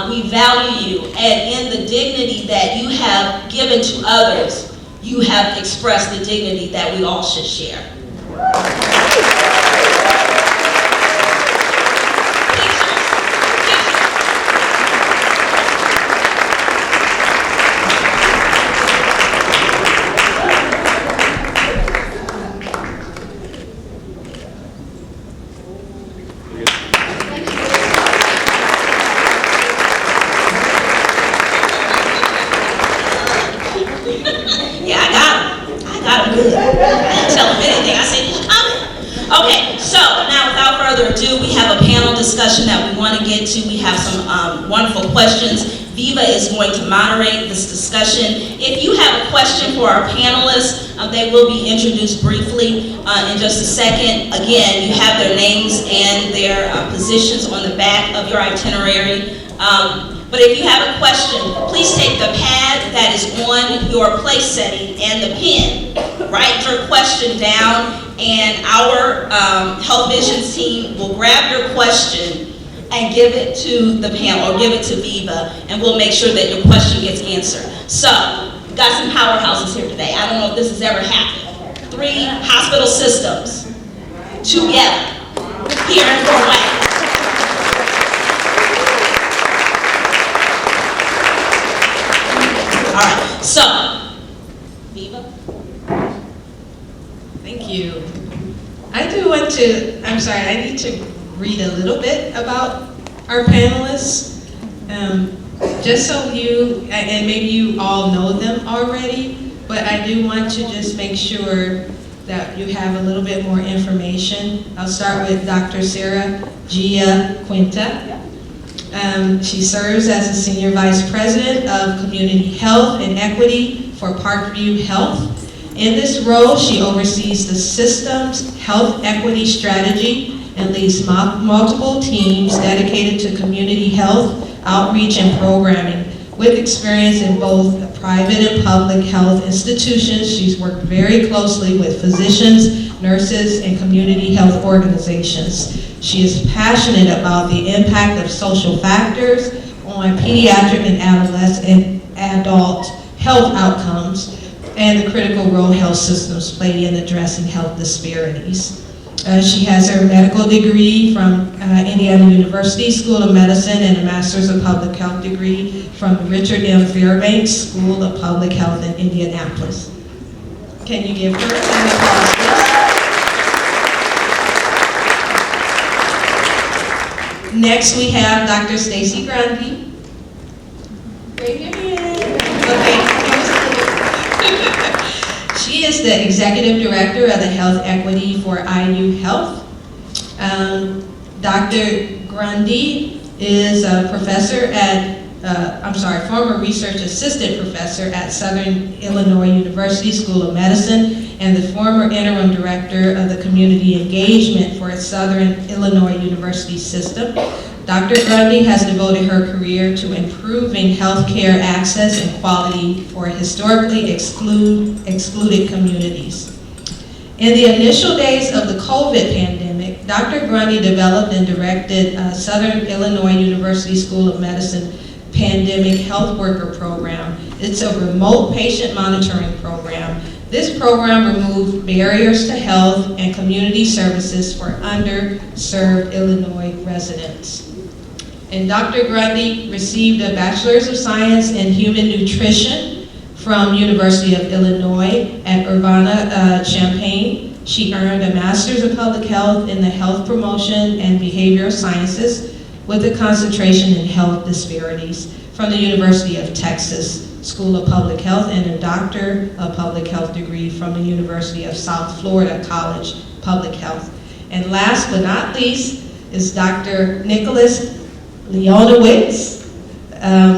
Speaker 1: we value you, and in the dignity that you have given to others, you have expressed the dignity that we all should share. Discussion that we want to get to. We have some wonderful questions. Viva is going to moderate this discussion. If you have a question for our panelists, they will be introduced briefly in just a second. Again, you have their names and their positions on the back of your itinerary. But if you have a question, please take the pad that is on your place setting and the pen. Write your question down, and our Health Visions team will grab your question and give it to the panel or give it to Viva, and we'll make sure that your question gets answered. So, got some powerhouses here today. I don't know if this has ever happened. 3 hospital systems together here in Fort Wayne.
Speaker 5: I need to read a little bit about our panelists. Just so you, and maybe you all know them already, but I do want to just make sure that you have a little bit more information. I'll start with Dr. Sarah Gia Quinta. She serves as the Senior Vice President of Community Health and Equity for Parkview Health. In this role, she oversees the system's health equity strategy and leads multiple teams dedicated to community health, outreach, and programming. With experience in both private and public health institutions, she's worked very closely with physicians, nurses, and community health organizations. She is passionate about the impact of social factors on pediatric and adolescent and adult health outcomes and the critical role health systems play in addressing health disparities. She has her medical degree from Indiana University School of Medicine and a Master's of Public Health degree from the Richard M. Fairbanks School of Public Health in Indianapolis. Can you give her an applause, please? Next, we have Dr. Stacy Grundy. Wave your hand. Okay. She is the Executive Director of the Health Equity for IU Health. Dr. Grundy is a professor at, former research assistant professor at Southern Illinois University School of Medicine and the former interim director of the community engagement for Southern Illinois University system. Dr. Grundy has devoted her career to improving healthcare access and quality for historically excluded communities. In the initial days of the COVID pandemic, Dr. Grundy developed and directed Southern Illinois University School of Medicine Pandemic Health Worker Program. It's a remote patient monitoring program. This program removed barriers to health and community services for underserved Illinois residents. And Dr. Grundy received a Bachelor's of Science in Human Nutrition from University of Illinois at Urbana-Champaign. She earned a Master's of Public Health in the Health Promotion and Behavioral Sciences with a concentration in health disparities from the University of Texas School of Public Health and a Doctor of Public Health degree from the University of South Florida College Public Health. And last but not least is Dr. Nicholas Leonowitz.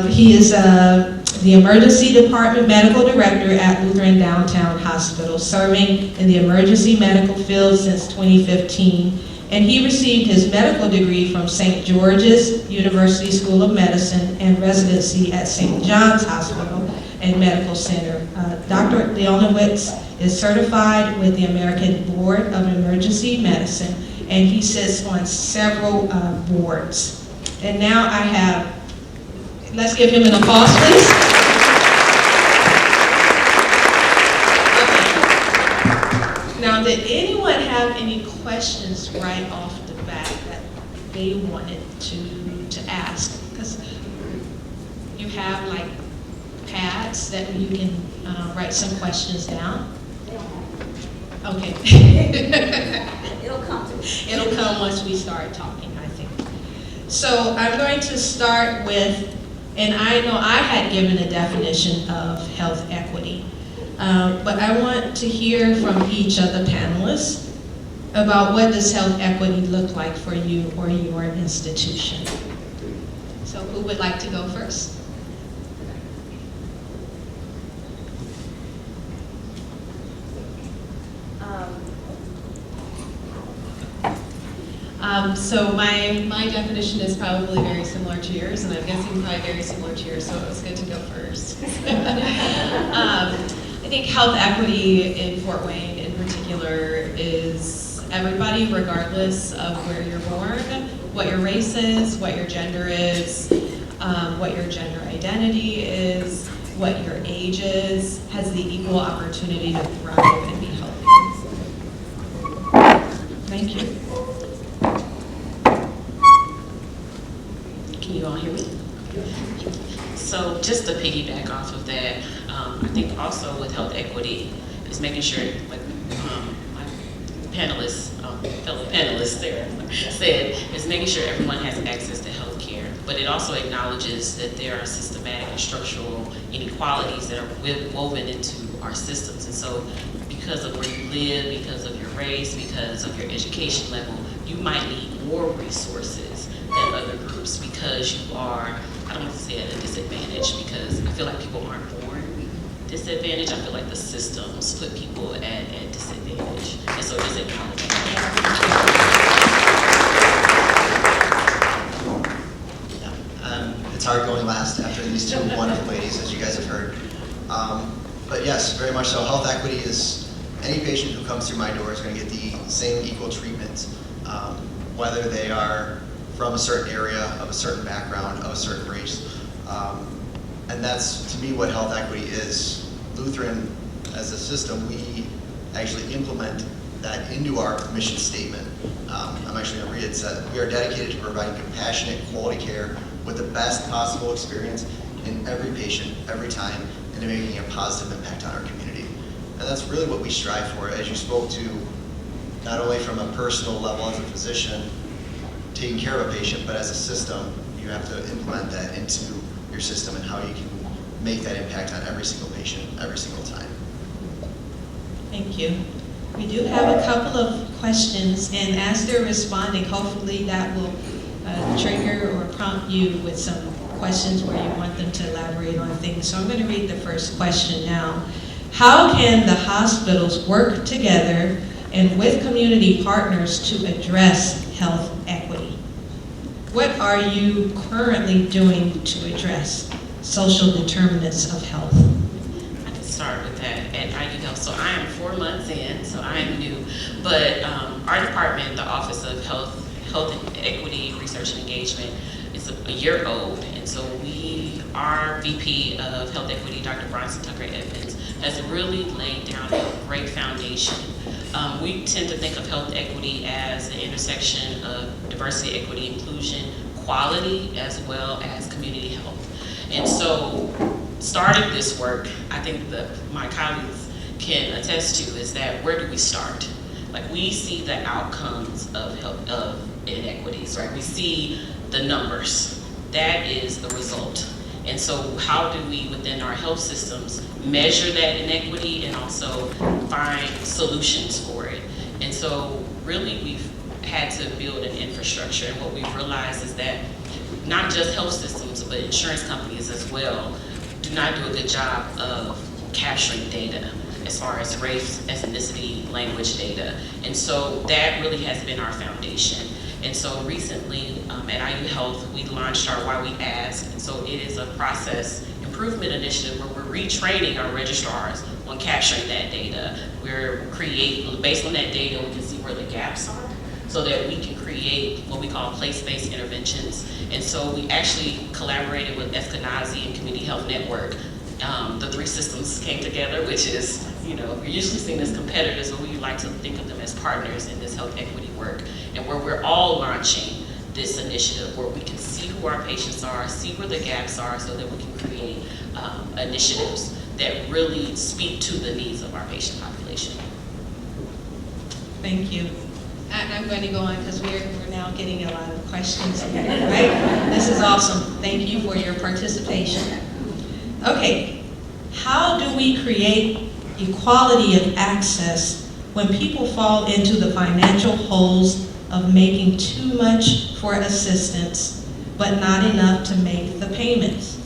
Speaker 5: He is the Emergency Department Medical Director at Lutheran Downtown Hospital, serving in the emergency medical field since 2015. And he received his medical degree from St. George's University School of Medicine and residency at St. John's Hospital and Medical Center. Dr. Leonowitz is certified with the American Board of Emergency Medicine, and he sits on several boards. And now I have, let's give him an applause, please. Okay. Now, did anyone have any questions right off the bat that they wanted to ask? Because you have like pads that you can write some questions down. Okay.
Speaker 1: It'll come to me.
Speaker 5: It'll come once we start talking, I think. So I'm going to start with, and I know I had given a definition of health equity, but I want to hear from each of the panelists about what does health equity look like for you or your institution. So who would like to go first?
Speaker 6: So my definition is probably very similar to yours, and I'm guessing probably very similar to yours, so it was good to go first. I think health equity in Fort Wayne in particular is everybody, regardless of where you're born, what your race is, what your gender is, what your gender identity is, what your age is, has the equal opportunity to thrive and be healthy. Thank you.
Speaker 7: Can you all hear me? So just to piggyback off of that, I think also with health equity is making sure, like my panelists fellow panelists there said, is making sure everyone has access to health care. But it also acknowledges that there are systematic and structural inequalities that are woven into our systems. And so because of where you live, because of your race, because of your education level, you might need more resources than other groups because you are, I don't want to say at a disadvantage, because I feel like people aren't born disadvantaged. I feel like the systems put people at disadvantage. And so just acknowledging
Speaker 8: It's hard going last after these two wonderful ladies, as you guys have heard. But yes, very much so. Health equity is any patient who comes through my door is going to get the same equal treatment, whether they are from a certain area, of a certain background, of a certain race. And that's, to me, what health equity is. Lutheran, as a system, we actually implement that into our mission statement. I'm actually going to read it. It says, we are dedicated to providing compassionate, quality care with the best possible experience in every patient, every time, and to making a positive impact on our community. And that's really what we strive for, as you spoke to, not only from a personal level as a physician, taking care of a patient, but as a system, you have to implement that into your system and how you can make that impact on every single patient, every single time.
Speaker 5: Thank you. We do have a couple of questions, and as they're responding, hopefully that will trigger or prompt you with some questions where you want them to elaborate on things. So I'm going to read the first question now. How can the hospitals work together and with community partners to address health equity? What are you currently doing to address social determinants of health?
Speaker 7: I can start with that at IU Health. So I am 4 months in, so I am new. But our department, the Office of Health Equity, Research and Engagement, is a year old. And so our VP of Health Equity, Dr. Bronson Tucker Evans, has really laid down a great foundation. We tend to think of health equity as the intersection of diversity, equity, inclusion, quality, as well as community health. And so starting this work, I think that my colleagues can attest to is that where do we start? Like, we see the outcomes of health, of inequities, right? We see the numbers. That is the result. And so how do we, within our health systems, measure that inequity and also find solutions for it? And so really we've had to build an infrastructure, and what we've realized is that not just health systems, but insurance companies as well do not do a good job of capturing data as far as race, ethnicity, language data. And so that really has been our foundation. And so recently at IU Health, we launched our Why We Ask. And so it is a process improvement initiative where we're retraining our registrars on capturing that data. We're creating, based on that data, we can see where the gaps are so that we can create what we call place-based interventions. And so we actually collaborated with Eskenazi and Community Health Network. The three systems came together, which is, we're usually seen as competitors, but we like to think of them as partners in this health equity work, and where we're all launching this initiative where we can see who our patients are, see where the gaps are, so that we can create initiatives that really speak to the needs of our patient population.
Speaker 5: Thank you. I'm going to go on because we're now getting a lot of questions here, right? This is awesome. Thank you for your participation. Okay, how do we create equality of access when people fall into the financial holes of making too much for assistance, but not enough to make the payments?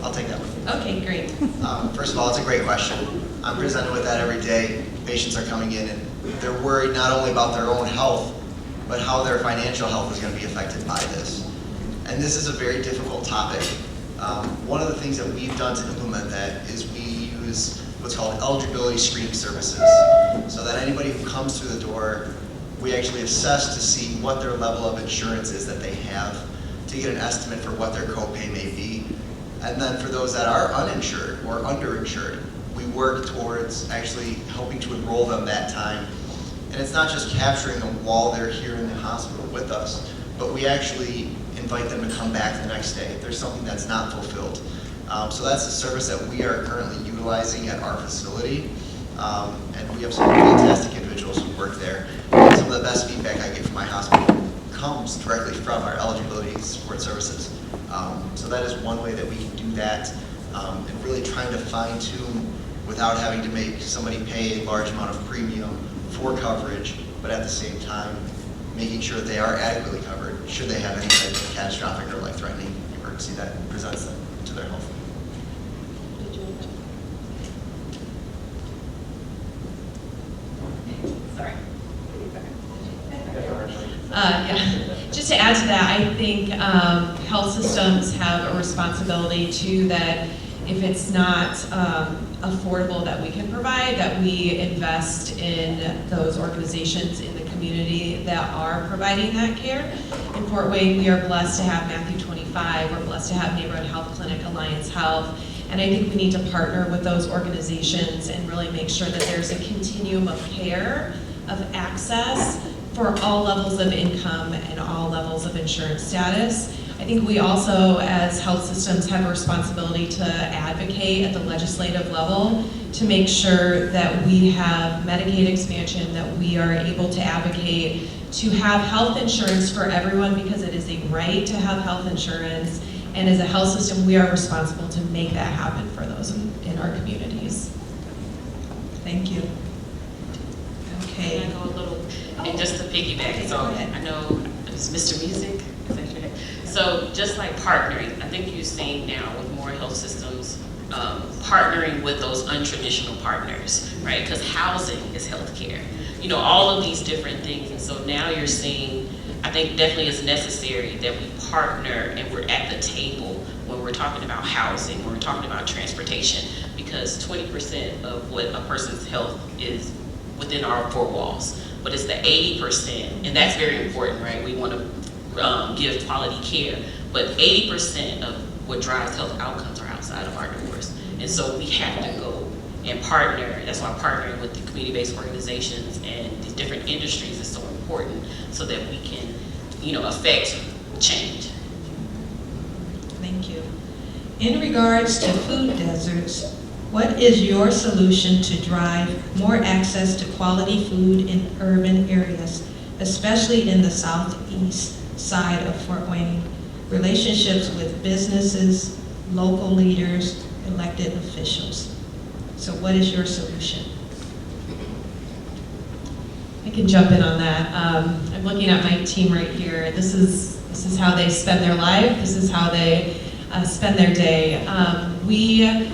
Speaker 8: I'll take that one.
Speaker 5: Okay, great.
Speaker 8: First of all, it's a great question. I'm presented with that every day. Patients are coming in and they're worried not only about their own health, but how their financial health is going to be affected by this. And this is a very difficult topic. One of the things that we've done to implement that is we use what's called eligibility screening services. So that anybody who comes through the door, we actually assess to see what their level of insurance is that they have, to get an estimate for what their copay may be. And then for those that are uninsured or underinsured, we work towards actually helping to enroll them that time. And it's not just capturing them while they're here in the hospital with us, but we actually invite them to come back the next day if there's something that's not fulfilled. So that's a service that we are currently utilizing at our facility. And we have some fantastic individuals who work there. And some of the best feedback I get from my hospital comes directly from our eligibility support services. So that is one way that we can do that, and really trying to fine tune without having to make somebody pay a large amount of premium for coverage, but at the same time, making sure that they are adequately covered should they have any type of catastrophic or life-threatening emergency that presents them to their health.
Speaker 6: Sorry. Yeah, just to add to that, I think health systems have a responsibility too, that if it's not affordable that we can provide, that we invest in those organizations in the community that are providing that care. In Fort Wayne, we are blessed to have Matthew 25, we're blessed to have Neighborhood Health Clinic, Alliance Health, and I think we need to partner with those organizations and really make sure that there's a continuum of care, of access for all levels of income and all levels of insurance status. I think we also, as health systems, have a responsibility to advocate at the legislative level to make sure that we have Medicaid expansion, that we are able to advocate to have health insurance for everyone, because it is a right to have health insurance. And as a health system, we are responsible to make that happen for those in our communities.
Speaker 9: Thank you. Okay.
Speaker 7: Can I go a little, and just to piggyback,
Speaker 9: Okay,
Speaker 7: so
Speaker 9: go ahead.
Speaker 7: I know it was Mr. Music. So just like partnering, I think you're seeing now with more health systems partnering with those untraditional partners, right? Because housing is healthcare, you know, all of these different things. And so now you're seeing, I think definitely it's necessary that we partner and we're at the table when we're talking about housing, when we're talking about transportation, because 20% of what a person's health is within our four walls, but it's the 80%, and that's very important, right? We want to give quality care, but 80% of what drives health outcomes are outside of our doors. And so we have to go and partner. That's why partnering with the community-based organizations and these different industries is so important, so that we can, you know, affect change.
Speaker 9: Thank you. In regards to food deserts, what is your solution to drive more access to quality food in urban areas, especially in the southeast side of Fort Wayne? Relationships with businesses, local leaders, elected officials. So what is your solution?
Speaker 6: I can jump in on that. I'm looking at my team right here. This is how they spend their life. This is how they spend their day. We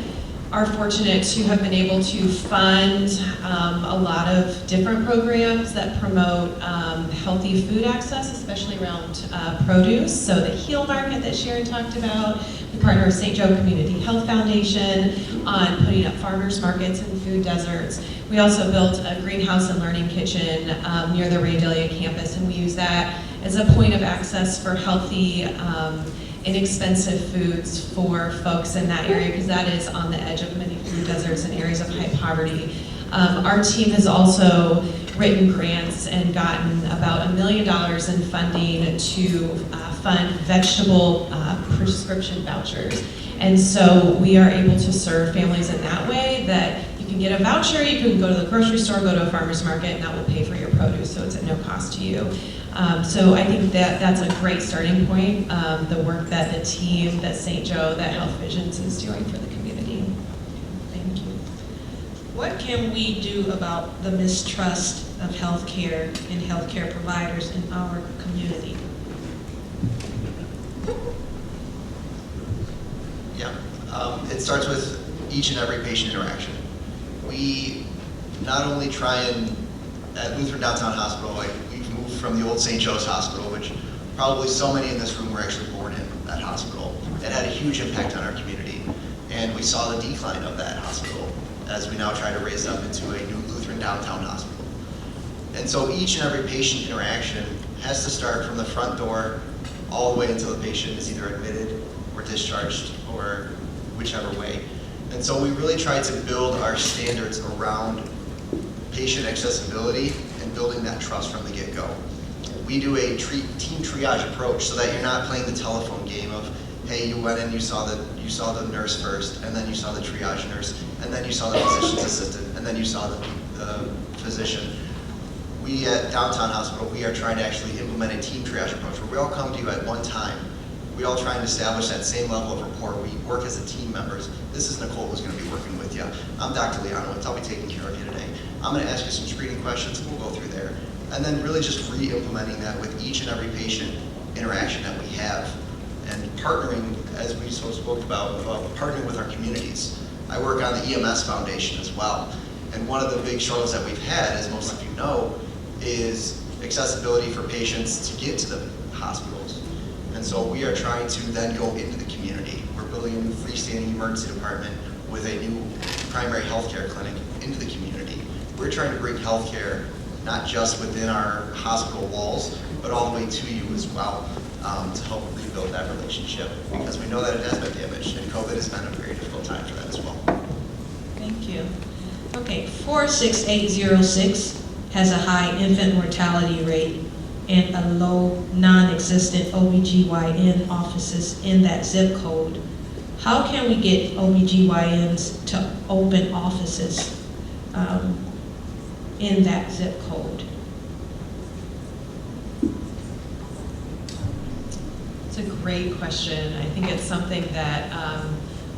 Speaker 6: are fortunate to have been able to fund a lot of different programs that promote healthy food access, especially around produce. So the Heal Market that Sharon talked about, we partner with St. Joe Community Health Foundation on putting up farmers markets and food deserts. We also built a greenhouse and learning kitchen near the Ray Delia campus, and we use that as a point of access for healthy, inexpensive foods for folks in that area, because that is on the edge of many food deserts and areas of high poverty. Our team has also written grants and gotten about $1 million in funding to fund vegetable prescription vouchers. And so we are able to serve families in that way, that you can get a voucher, you can go to the grocery store, go to a farmer's market, and that will pay for your produce, so it's at no cost to you. So I think that that's a great starting point, the work that the team, that St. Joe, that Health Visions is doing for the community.
Speaker 9: Thank you. What can we do about the mistrust of healthcare and healthcare providers in our community?
Speaker 8: Yeah, it starts with each and every patient interaction. We not only try and, at Lutheran Downtown Hospital, we've moved from the old St. Joe's Hospital, which probably so many in this room were actually born in that hospital. It had a huge impact on our community, and we saw the decline of that hospital as we now try to raise it up into a new Lutheran Downtown Hospital. And so each and every patient interaction has to start from the front door all the way until the patient is either admitted or discharged, or whichever way. And so we really try to build our standards around patient accessibility and building that trust from the get-go. We do a team triage approach, so that you're not playing the telephone game of hey, you went in, you saw the nurse first, and then you saw the triage nurse, and then you saw the physician's assistant, and then you saw the physician. We at Downtown Hospital, we are trying to actually implement a team triage approach where we all come to you at one time. We all try and establish that same level of rapport. We work as a team members. This is Nicole who's going to be working with you. I'm Dr. Leonowitz. I'll be taking care of you today. I'm going to ask you some screening questions, and we'll go through there. And then really just re-implementing that with each and every patient interaction that we have. And partnering, as we spoke about partnering with our communities. I work on the EMS Foundation as well. And one of the big struggles that we've had, as most of you know, is accessibility for patients to get to the hospitals. And so we are trying to then go into the community. We're building a new freestanding emergency department with a new primary healthcare clinic into the community. We're trying to bring healthcare not just within our hospital walls, but all the way to you as well, to help rebuild that relationship, because we know that it has been damaged, and COVID has been a very difficult time for that as well.
Speaker 9: Thank you. Okay, 46806 has a high infant mortality rate and a low non-existent OBGYN offices in that zip code. How can we get OBGYNs to open offices in that zip code?
Speaker 6: It's a great question. I think it's something that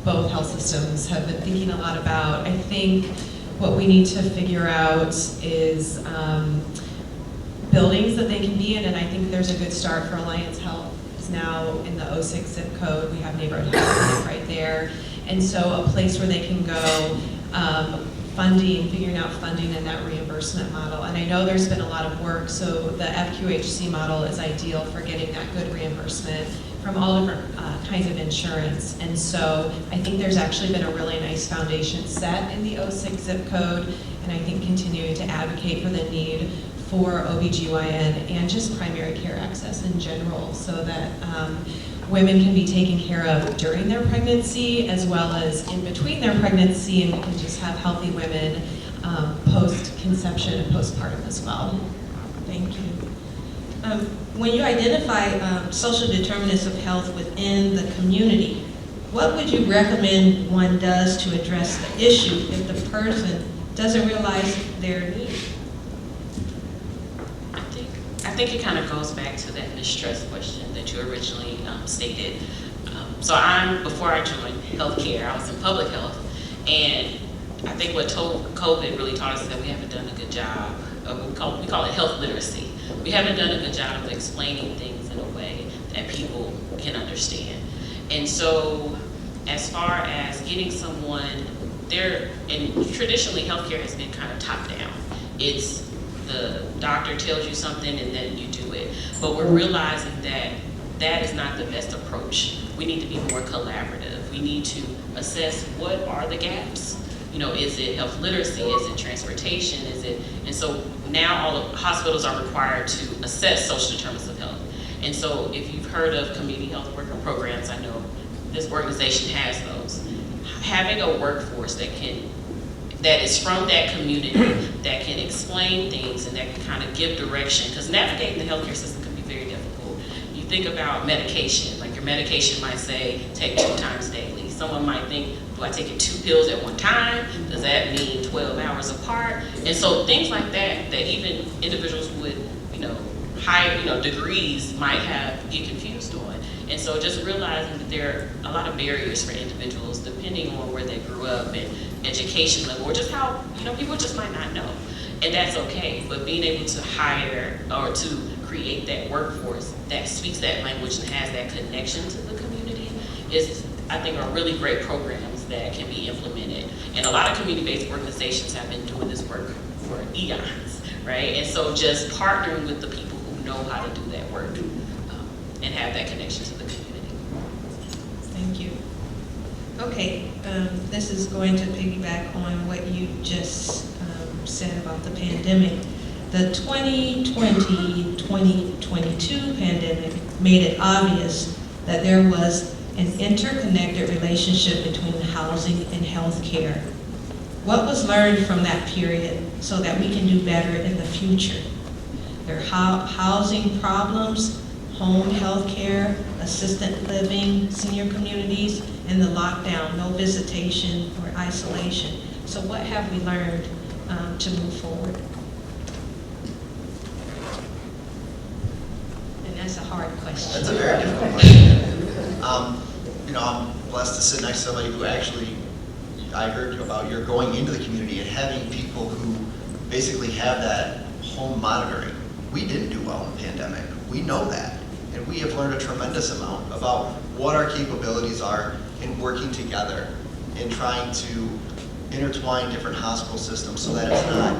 Speaker 6: both health systems have been thinking a lot about. I think what we need to figure out is buildings that they can be in, and I think there's a good start for Alliance Health. It's now in the 06 zip code. We have neighborhood health right there. And so a place where they can go, figuring out funding and that reimbursement model. And I know there's been a lot of work, so the FQHC model is ideal for getting that good reimbursement from all different kinds of insurance. And so I think there's actually been a really nice foundation set in the 06 zip code, and I think continuing to advocate for the need for OBGYN and just primary care access in general, so that women can be taken care of during their pregnancy as well as in between their pregnancy, and we can just have healthy women post-conception and postpartum as well.
Speaker 9: Thank you. When you identify social determinants of health within the community, what would you recommend one does to address the issue if the person doesn't realize their need?
Speaker 7: I think it kind of goes back to that mistrust question that you originally stated. Before I joined healthcare, I was in public health, and I think what COVID really taught us is that we haven't done a good job of, we call it health literacy. We haven't done a good job of explaining things in a way that people can understand. And so, as far as getting someone there, and traditionally healthcare has been kind of top down. It's the doctor tells you something and then you do it. But we're realizing that that is not the best approach. We need to be more collaborative. We need to assess what are the gaps. You know, is it health literacy? Is it transportation? Is it, and so now all the hospitals are required to assess social determinants of health. And so if you've heard of community health worker programs, I know this organization has those. Having a workforce that is from that community, that can explain things and that can kind of give direction, because navigating the healthcare system can be very difficult. You think about medication, like your medication might say, take 2 times daily. Someone might think, do I take it 2 pills at one time? Does that mean 12 hours apart? And so things like that, that even individuals with, high, degrees might get confused on. And so just realizing that there are a lot of barriers for individuals depending on where they grew up and education level, or just how, people just might not know. And that's okay, but being able to hire or to create that workforce that speaks that language and has that connection to the community is, I think, are really great programs that can be implemented. And a lot of community-based organizations have been doing this work for eons, right? And so just partnering with the people who know how to do that work and have that connection to the community.
Speaker 9: Thank you. Okay, this is going to piggyback on what you just said about the pandemic. The 2020-2022 pandemic made it obvious that there was an interconnected relationship between housing and healthcare. What was learned from that period so that we can do better in the future? There are housing problems, home health care, assisted living, senior communities, and the lockdown, no visitation or isolation. So what have we learned to move forward? And that's a hard question.
Speaker 8: That's a very difficult question. You know, I'm blessed to sit next to somebody who actually, I heard about you're going into the community and having people who basically have that home monitoring. We didn't do well in the pandemic. We know that. And we have learned a tremendous amount about what our capabilities are in working together, in trying to intertwine different hospital systems so that it's not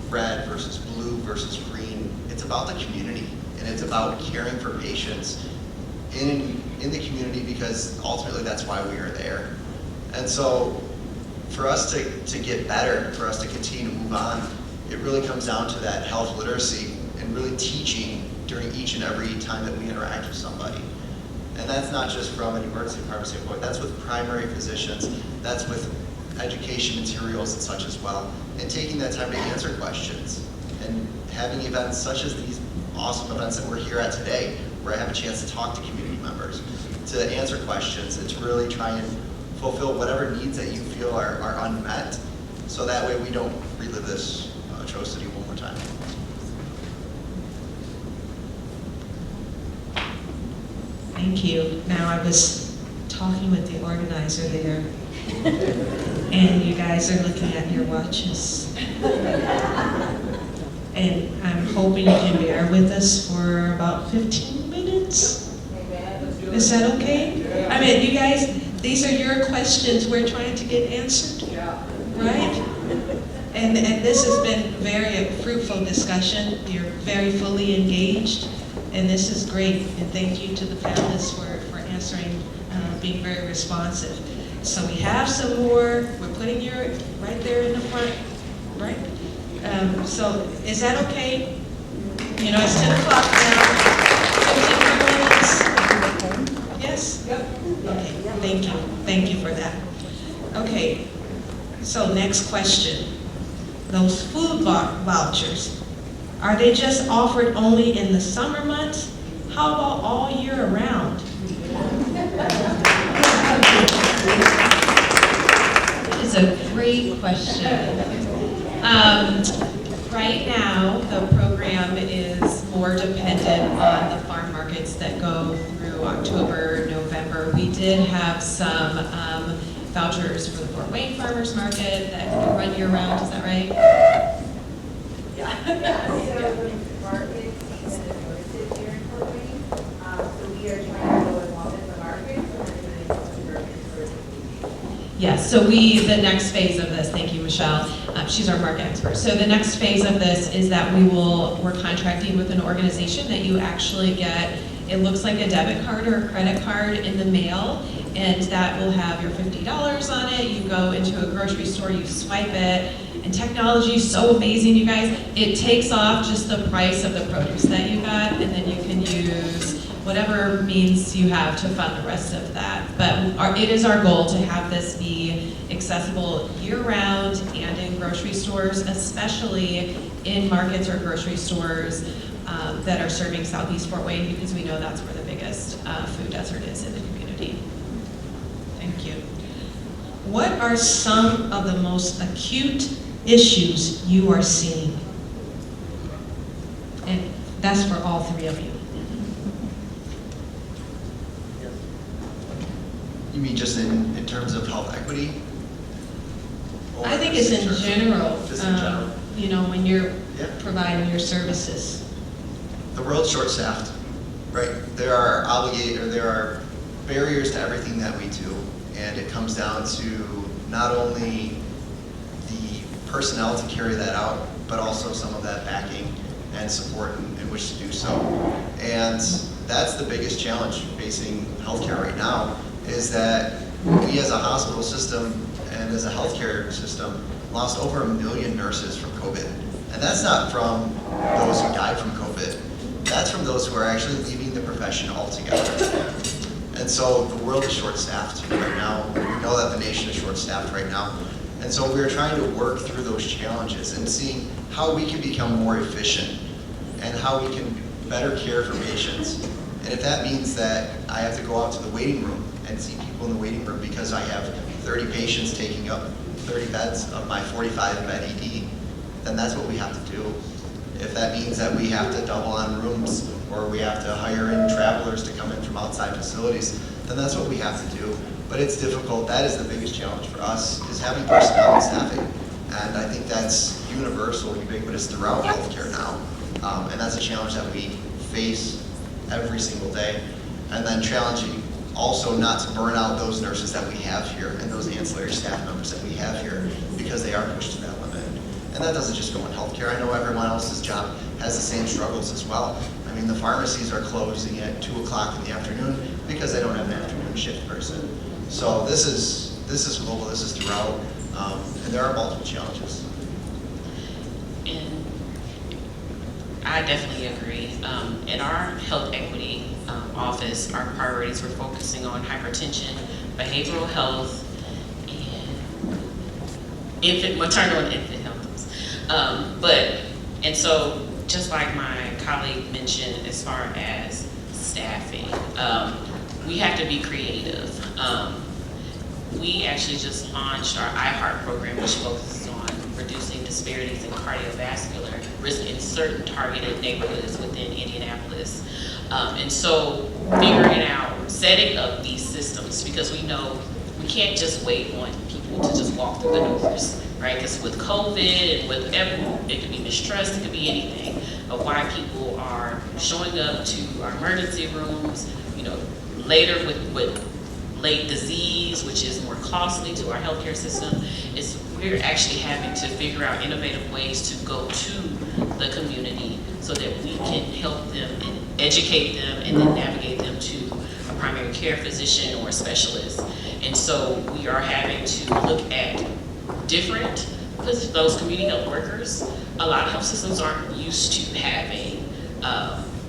Speaker 8: red versus blue versus green. It's about the community, and it's about caring for patients in the community, because ultimately that's why we are there. And so for us to get better, for us to continue to move on, it really comes down to that health literacy and really teaching during each and every time that we interact with somebody. And that's not just from an emergency department standpoint, that's with primary physicians, that's with education materials and such as well, and taking that time to answer questions, and having events such as these awesome events that we're here at today, where I have a chance to talk to community members, to answer questions, and to really try and fulfill whatever needs that you feel are unmet, so that way we don't relive this atrocity one more time.
Speaker 9: Thank you. Now, I was talking with the organizer there, and you guys are looking at your watches. And I'm hoping you can bear with us for about 15 minutes. Is that okay? I mean, you guys, these are your questions we're trying to get answered, right? And this has been very fruitful discussion. You're very fully engaged, and this is great. And thank you to the panelists for answering, being very responsive. So we have some more. We're putting you right there in the front, right? So is that okay? You know, it's 10 o'clock now. 15 more minutes? Yes? Yep. Okay, thank you. Thank you for that. Okay, so next question. Those food vouchers, are they just offered only in the summer months? How about all year round?
Speaker 6: That is a great question. Right now, the program is more dependent on the farm markets that go through October, November. We did have some vouchers for the Fort Wayne Farmers Market that run year round, is that right?
Speaker 10: Yeah. So the market season is limited here in Fort Wayne, so we are trying to go as long as the market,
Speaker 6: Yes, so the next phase of this, thank you, Michelle, she's our market expert. So the next phase of this is that we're contracting with an organization that you actually get, it looks like a debit card or a credit card in the mail, and that will have your $50 on it. You go into a grocery store, you swipe it, and technology is so amazing, you guys. It takes off just the price of the produce that you got, and then you can use whatever means you have to fund the rest of that. But it is our goal to have this be accessible year-round and in grocery stores, especially in markets or grocery stores that are serving Southeast Fort Wayne, because we know that's where the biggest food desert is in the community.
Speaker 9: Thank you. What are some of the most acute issues you are seeing? And that's for all three of you.
Speaker 8: You mean just in terms of health equity? Or
Speaker 9: I think it's in
Speaker 8: just
Speaker 9: general.
Speaker 8: Just in general.
Speaker 9: You know, when you're
Speaker 8: Yeah.
Speaker 9: providing your services.
Speaker 8: The world's short-staffed, right? There are barriers to everything that we do, and it comes down to not only the personnel to carry that out, but also some of that backing and support in which to do so. And that's the biggest challenge facing healthcare right now, is that we as a hospital system and as a healthcare system lost over 1 million nurses from COVID. And that's not from those who died from COVID. That's from those who are actually leaving the profession altogether. And so the world is short-staffed right now. We know that the nation is short-staffed right now. And so we're trying to work through those challenges and seeing how we can become more efficient and how we can better care for patients. And if that means that I have to go out to the waiting room and see people in the waiting room because I have 30 patients taking up 30 beds of my 45-bed ED, then that's what we have to do. If that means that we have to double on rooms or we have to hire in travelers to come in from outside facilities, then that's what we have to do. But it's difficult. That is the biggest challenge for us, is having personnel and staffing. And I think that's universal, ubiquitous throughout healthcare now. And that's a challenge that we face every single day. And then challenging also not to burn out those nurses that we have here and those ancillary staff members that we have here, because they are pushed to that limit. And that doesn't just go in healthcare. I know everyone else's job has the same struggles as well. I mean, the pharmacies are closing at 2 o'clock in the afternoon because they don't have an afternoon shift person. So this is global, this is throughout, and there are multiple challenges.
Speaker 7: And I definitely agree. In our health equity office, our priorities, we're focusing on hypertension, behavioral health, and maternal and infant health. And so just like my colleague mentioned, as far as staffing, we have to be creative. We actually just launched our iHeart program, which focuses on reducing disparities in cardiovascular risk in certain targeted neighborhoods within Indianapolis. And so figuring out, setting up these systems, because we know we can't just wait on people to just walk through the doors, right? Because with COVID and with everyone, it could be mistrust, it could be anything, of why people are showing up to our emergency rooms, you know, later with late disease, which is more costly to our healthcare system. We're actually having to figure out innovative ways to go to the community so that we can help them and educate them and then navigate them to a primary care physician or a specialist. And so we are having to look at different, because those community health workers, a lot of health systems aren't used to having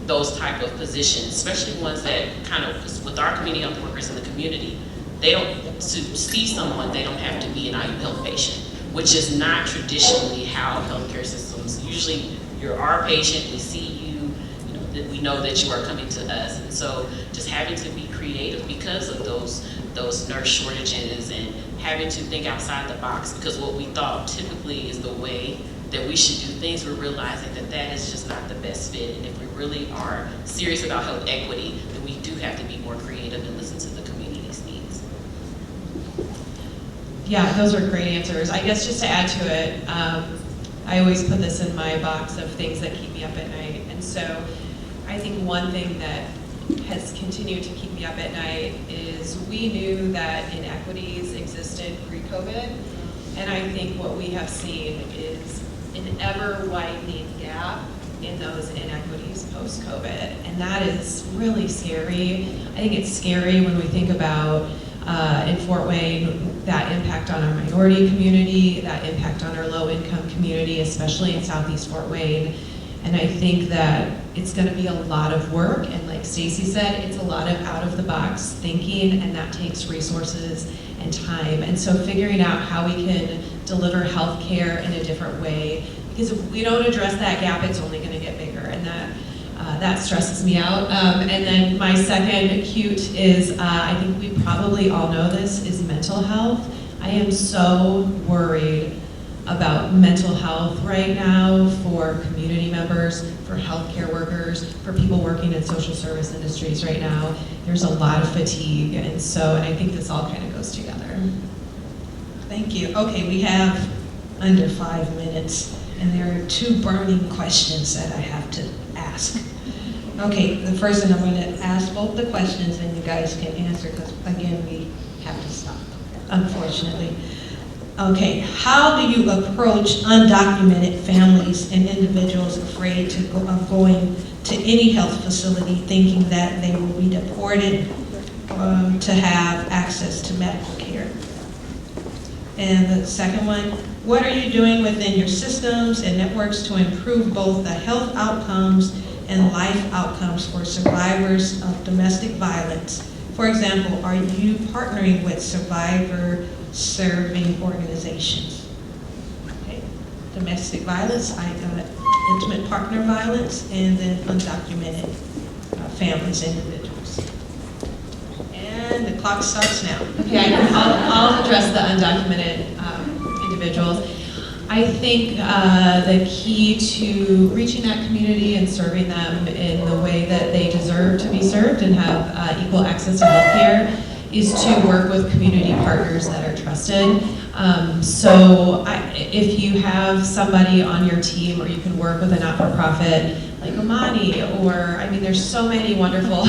Speaker 7: those type of positions, especially ones that kind of, with our community health workers in the community, they don't, to see someone, they don't have to be an IU health patient, which is not traditionally how healthcare systems, usually you're our patient, we see you, you know, that we know that you are coming to us. And so just having to be creative because of those nurse shortages and having to think outside the box, because what we thought typically is the way that we should do things, we're realizing that that is just not the best fit. And if we really are serious about health equity, then we do have to be more creative and listen to the community's needs.
Speaker 6: Yeah, those are great answers. I guess just to add to it, I always put this in my box of things that keep me up at night. And so I think one thing that has continued to keep me up at night is we knew that inequities existed pre-COVID. And I think what we have seen is an ever-widening gap in those inequities post-COVID. And that is really scary. I think it's scary when we think about in Fort Wayne, that impact on our minority community, that impact on our low-income community, especially in Southeast Fort Wayne. And I think that it's going to be a lot of work, and like Stacy said, it's a lot of out-of-the-box thinking, and that takes resources and time. And so figuring out how we can deliver healthcare in a different way, because if we don't address that gap, it's only going to get bigger, and that stresses me out. And then my second cute is, I think we probably all know this, is mental health. I am so worried about mental health right now for community members, for healthcare workers, for people working in social service industries right now. There's a lot of fatigue, and I think this all kind of goes together.
Speaker 9: Thank you. Okay, we have under 5 minutes, and there are 2 burning questions that I have to ask. Okay, the first one, I'm going to ask both the questions and you guys can answer, because again, we have to stop, unfortunately. Okay, how do you approach undocumented families and individuals afraid of going to any health facility thinking that they will be deported to have access to medical care? And the second one, what are you doing within your systems and networks to improve both the health outcomes and life outcomes for survivors of domestic violence? For example, are you partnering with survivor serving organizations? Okay. Domestic violence, I got intimate partner violence, and then undocumented families, individuals. And the clock starts now.
Speaker 6: Okay, I'll address the undocumented individuals. I think the key to reaching that community and serving them in the way that they deserve to be served and have equal access to healthcare is to work with community partners that are trusted. If you have somebody on your team, or you can work with a not-for-profit like Omani, or, I mean, there's so many wonderful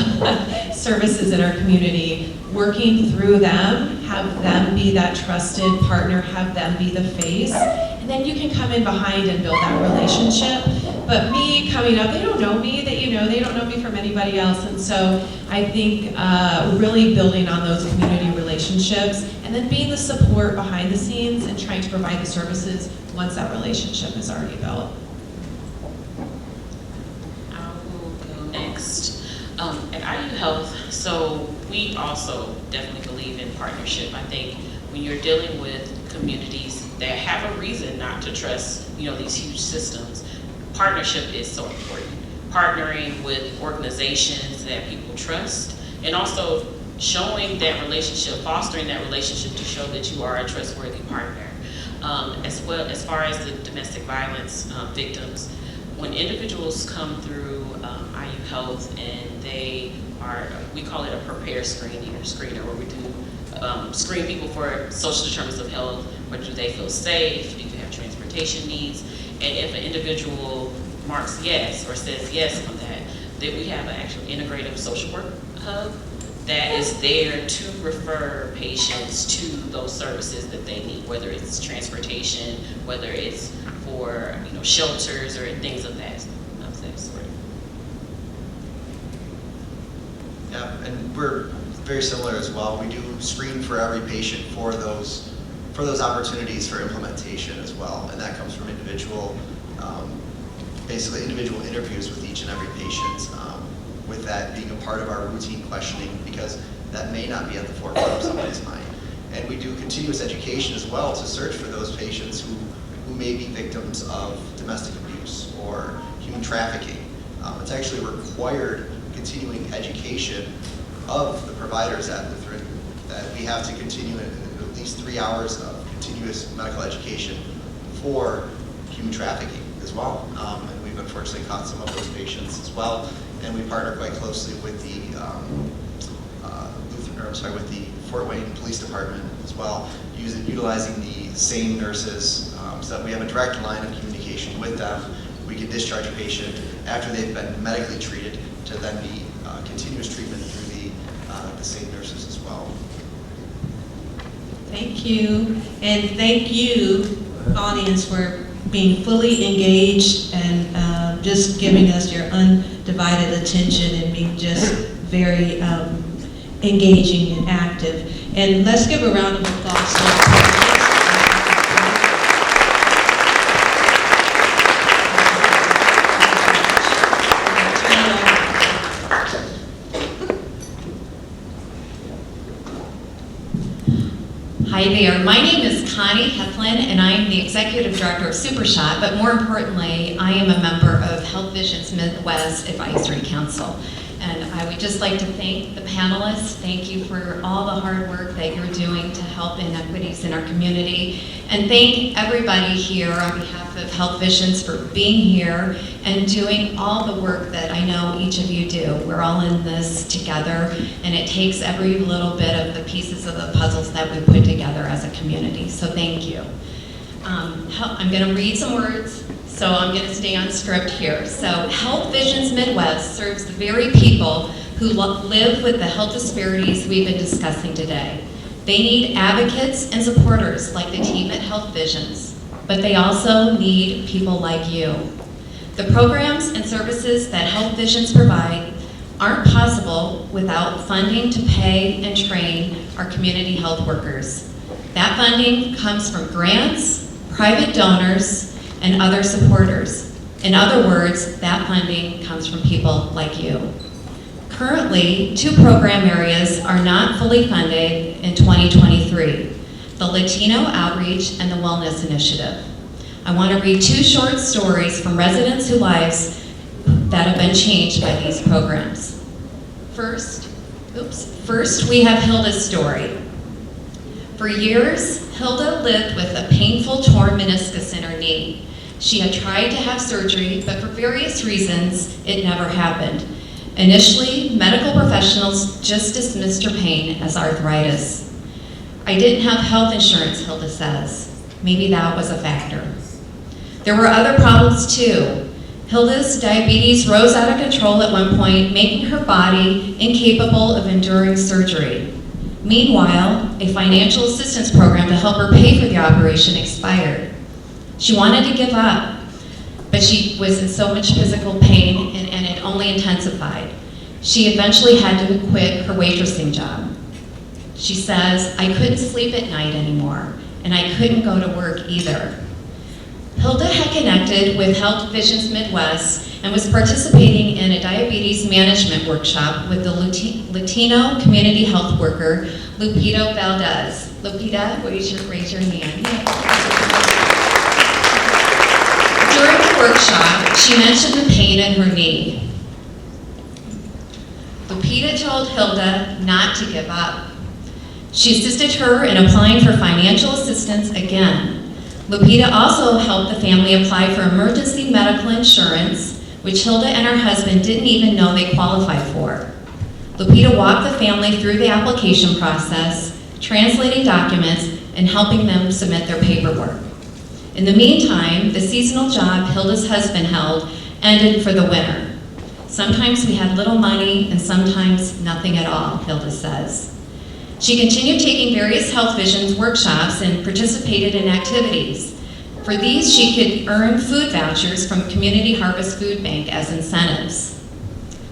Speaker 6: services in our community, working through them, have them be that trusted partner, have them be the face, and then you can come in behind and build that relationship. But me coming up, they don't know me, they don't know me from anybody else, and so I think really building on those community relationships, and then being the support behind the scenes and trying to provide the services once that relationship is already built.
Speaker 7: I will go next. At IU Health, so we also definitely believe in partnership. I think when you're dealing with communities that have a reason not to trust, these huge systems, partnership is so important. Partnering with organizations that people trust, and also showing that relationship, fostering that relationship to show that you are a trustworthy partner. As well, as far as the domestic violence victims, when individuals come through IU Health and they are, we call it a prepare screening or screener, where we do screen people for social determinants of health. Whether do they feel safe? Do they have transportation needs? And if an individual marks yes or says yes on that, then we have an actual integrative social work hub that is there to refer patients to those services that they need, whether it's transportation, whether it's for shelters or things of that sort.
Speaker 8: Yeah, and we're very similar as well. We do screen for every patient for those opportunities for implementation as well, and that comes from basically individual interviews with each and every patient, with that being a part of our routine questioning, because that may not be at the forefront of somebody's mind. And we do continuous education as well to search for those patients who may be victims of domestic abuse or human trafficking. It's actually required continuing education of the providers at Lutheran that we have to continue at least 3 hours of continuous medical education for human trafficking as well. And we've unfortunately caught some of those patients as well. And we partner quite closely with the with the Fort Wayne Police Department as well, utilizing the same nurses, so that we have a direct line of communication with them. We can discharge a patient after they've been medically treated to then be continuous treatment through the same nurses as well.
Speaker 9: Thank you, and thank you, audience, for being fully engaged and just giving us your undivided attention and being just very engaging and active. And let's give a round of applause to our panelists.
Speaker 11: Hi there, my name is Connie Heflin and I am the Executive Director of SuperShot, but more importantly, I am a member of Health Vision's Midwest Advisory Council. And I would just like to thank the panelists. Thank you for all the hard work that you're doing to help inequities in our community. And thank everybody here on behalf of Health Visions for being here and doing all the work that I know each of you do. We're all in this together, and it takes every little bit of the pieces of the puzzles that we put together as a community. So thank you. I'm going to read some words. So I'm going to stay on script here. So Health Visions Midwest serves the very people who live with the health disparities we've been discussing today. They need advocates and supporters like the team at Health Visions, but they also need people like you. The programs and services that Health Visions provide aren't possible without funding to pay and train our community health workers. That funding comes from grants, private donors, and other supporters. In other words, that funding comes from people like you. Currently, 2 program areas are not fully funded in 2023, the Latino Outreach and the Wellness Initiative. I want to read 2 short stories from residents whose lives that have been changed by these programs. First, we have Hilda's story. For years, Hilda lived with a painful torn meniscus in her knee. She had tried to have surgery, but for various reasons, it never happened. Initially, medical professionals just dismissed her pain as arthritis. I didn't have health insurance, Hilda says. Maybe that was a factor. There were other problems too. Hilda's diabetes rose out of control at one point, making her body incapable of enduring surgery. Meanwhile, a financial assistance program to help her pay for the operation expired. She wanted to give up, but she was in so much physical pain and it only intensified. She eventually had to quit her waitressing job. She says, I couldn't sleep at night anymore, and I couldn't go to work either. Hilda had connected with Health Visions Midwest and was participating in a diabetes management workshop with the Latino community health worker, Lupita Valdez. Lupita, raise your hand. During the workshop, she mentioned the pain in her knee. Lupita told Hilda not to give up. She assisted her in applying for financial assistance again. Lupita also helped the family apply for emergency medical insurance, which Hilda and her husband didn't even know they qualified for. Lupita walked the family through the application process, translating documents and helping them submit their paperwork. In the meantime, the seasonal job Hilda's husband held ended for the winter. Sometimes we had little money and sometimes nothing at all, Hilda says. She continued taking various Health Visions workshops and participated in activities. For these, she could earn food vouchers from Community Harvest Food Bank as incentives.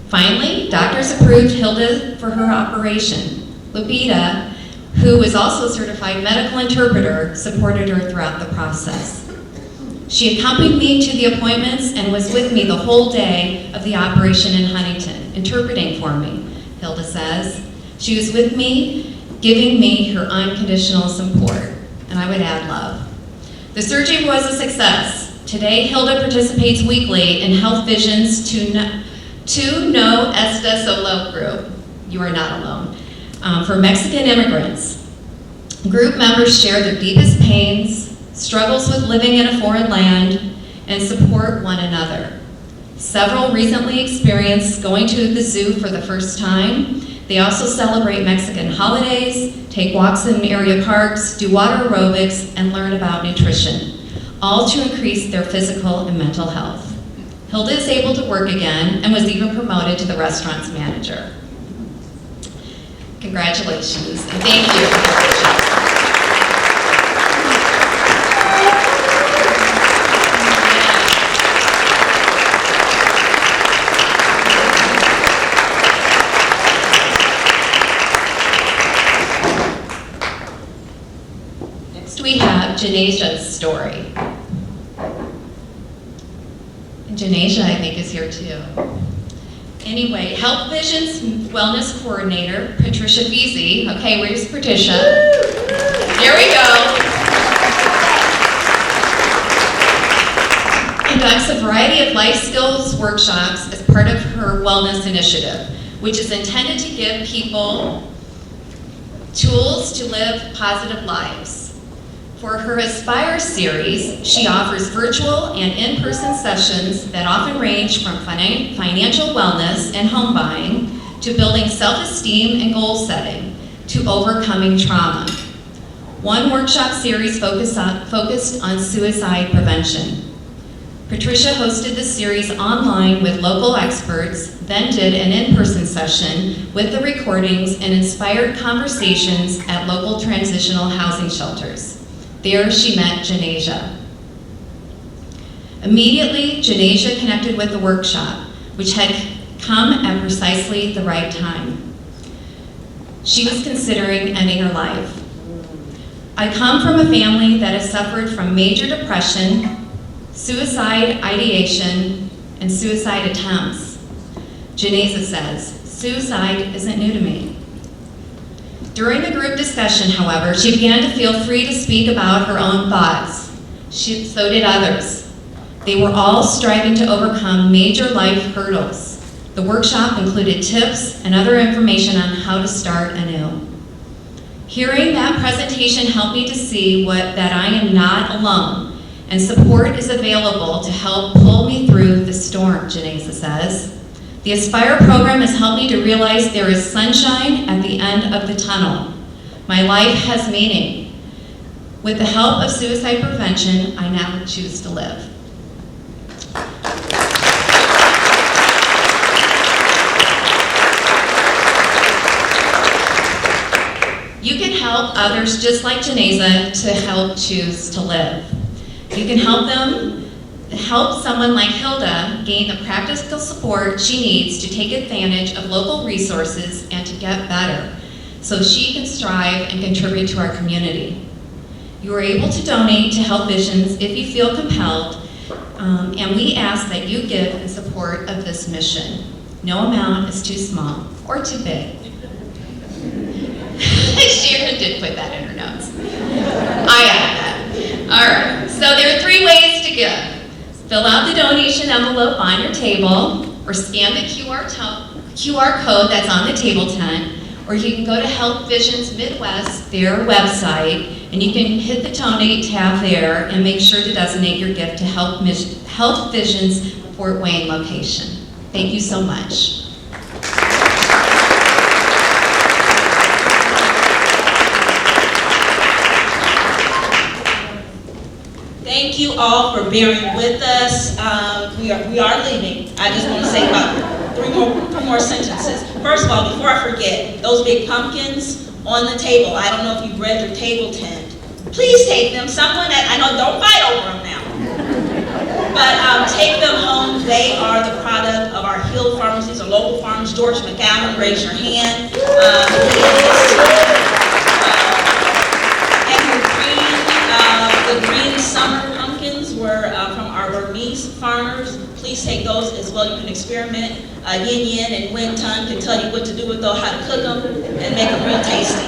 Speaker 11: Finally, doctors approved Hilda for her operation. Lupita, who was also a certified medical interpreter, supported her throughout the process. She accompanied me to the appointments and was with me the whole day of the operation in Huntington, interpreting for me, Hilda says. She was with me, giving me her unconditional support, and I would add love. The surgery was a success. Today, Hilda participates weekly in Health Visions to No Esta Solo group. You are not alone. For Mexican immigrants. Group members share their deepest pains, struggles with living in a foreign land, and support one another. Several recently experienced going to the zoo for the first time. They also celebrate Mexican holidays, take walks in area parks, do water aerobics, and learn about nutrition, all to increase their physical and mental health. Hilda is able to work again and was even promoted to the restaurant's manager. Congratulations, and thank you. We have Janaesia's story. And Janaesia, I think, is here too. Anyway, Health Visions Wellness Coordinator, Patricia Veazey. Okay, where's Patricia? There we go. Conducts a variety of life skills workshops as part of her wellness initiative, which is intended to give people tools to live positive lives. For her Aspire series, she offers virtual and in-person sessions that often range from financial wellness and home buying to building self-esteem and goal setting to overcoming trauma. One workshop series focused on suicide prevention. Patricia hosted the series online with local experts, then did an in-person session with the recordings and inspired conversations at local transitional housing shelters. There she met Janaesia. Immediately, Janaesia connected with the workshop, which had come at precisely the right time. She was considering ending her life. I come from a family that has suffered from major depression, suicide ideation, and suicide attempts. Janaesia says, suicide isn't new to me. During the group discussion, however, she began to feel free to speak about her own thoughts. So did others. They were all striving to overcome major life hurdles. The workshop included tips and other information on how to start anew. Hearing that presentation helped me to see that I am not alone, and support is available to help pull me through the storm, Janesa says. The Aspire program has helped me to realize there is sunshine at the end of the tunnel. My life has meaning. With the help of suicide prevention, I now choose to live. You can help others just like Janesa to help choose to live. You can help someone like Hilda gain the practical support she needs to take advantage of local resources and to get better, so she can strive and contribute to our community. You are able to donate to Health Visions if you feel compelled, and we ask that you give in support of this mission. No amount is too small or too big. Sharon did put that in her notes. I added that. All right, so there are 3 ways to give. Fill out the donation envelope on your table, or scan the QR code that's on the table tent, or you can go to Health Visions Midwest, their website, and you can hit the donate tab there and make sure to designate your gift to Health Visions Fort Wayne location. Thank you so much.
Speaker 1: Thank you all for bearing with us. We are leaving. I just want to say about three more sentences. First of all, before I forget, those big pumpkins on the table, I don't know if you've read your table tent. Please take them. I know, don't fight over them now. But take them home. They are the product of our Hill farmers. These are local farms. George McGowan, raise your hand. The green summer pumpkins were from our Burmese farmers. Please take those as well. You can experiment. Yin Yin and Win Tun can tell you what to do with those, how to cook them, and make them real tasty.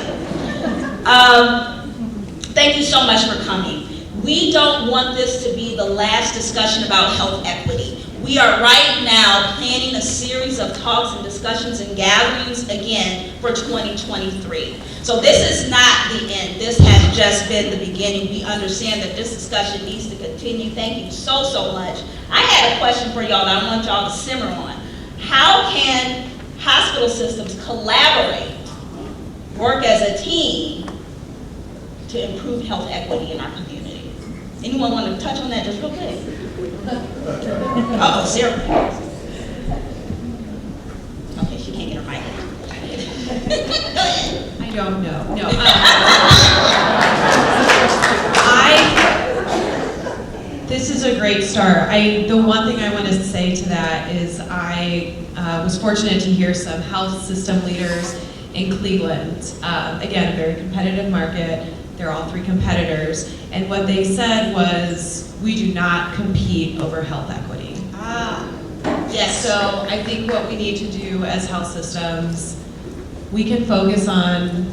Speaker 1: Thank you so much for coming. We don't want this to be the last discussion about health equity. We are right now planning a series of talks and discussions and gatherings again for 2023. So this is not the end. This has just been the beginning. We understand that this discussion needs to continue. Thank you so much. I had a question for y'all that I want y'all to simmer on. How can hospital systems collaborate, work as a team to improve health equity in our community? Anyone want to touch on that just real quick? Oh, zero. Okay, she can't get her mic. Go ahead.
Speaker 6: I don't know. No. This is a great start. The one thing I want to say to that is I was fortunate to hear some health system leaders in Cleveland. Again, a very competitive market. They're all 3 competitors. And what they said was, we do not compete over health equity.
Speaker 1: Yes.
Speaker 6: So I think what we need to do as health systems, we can focus on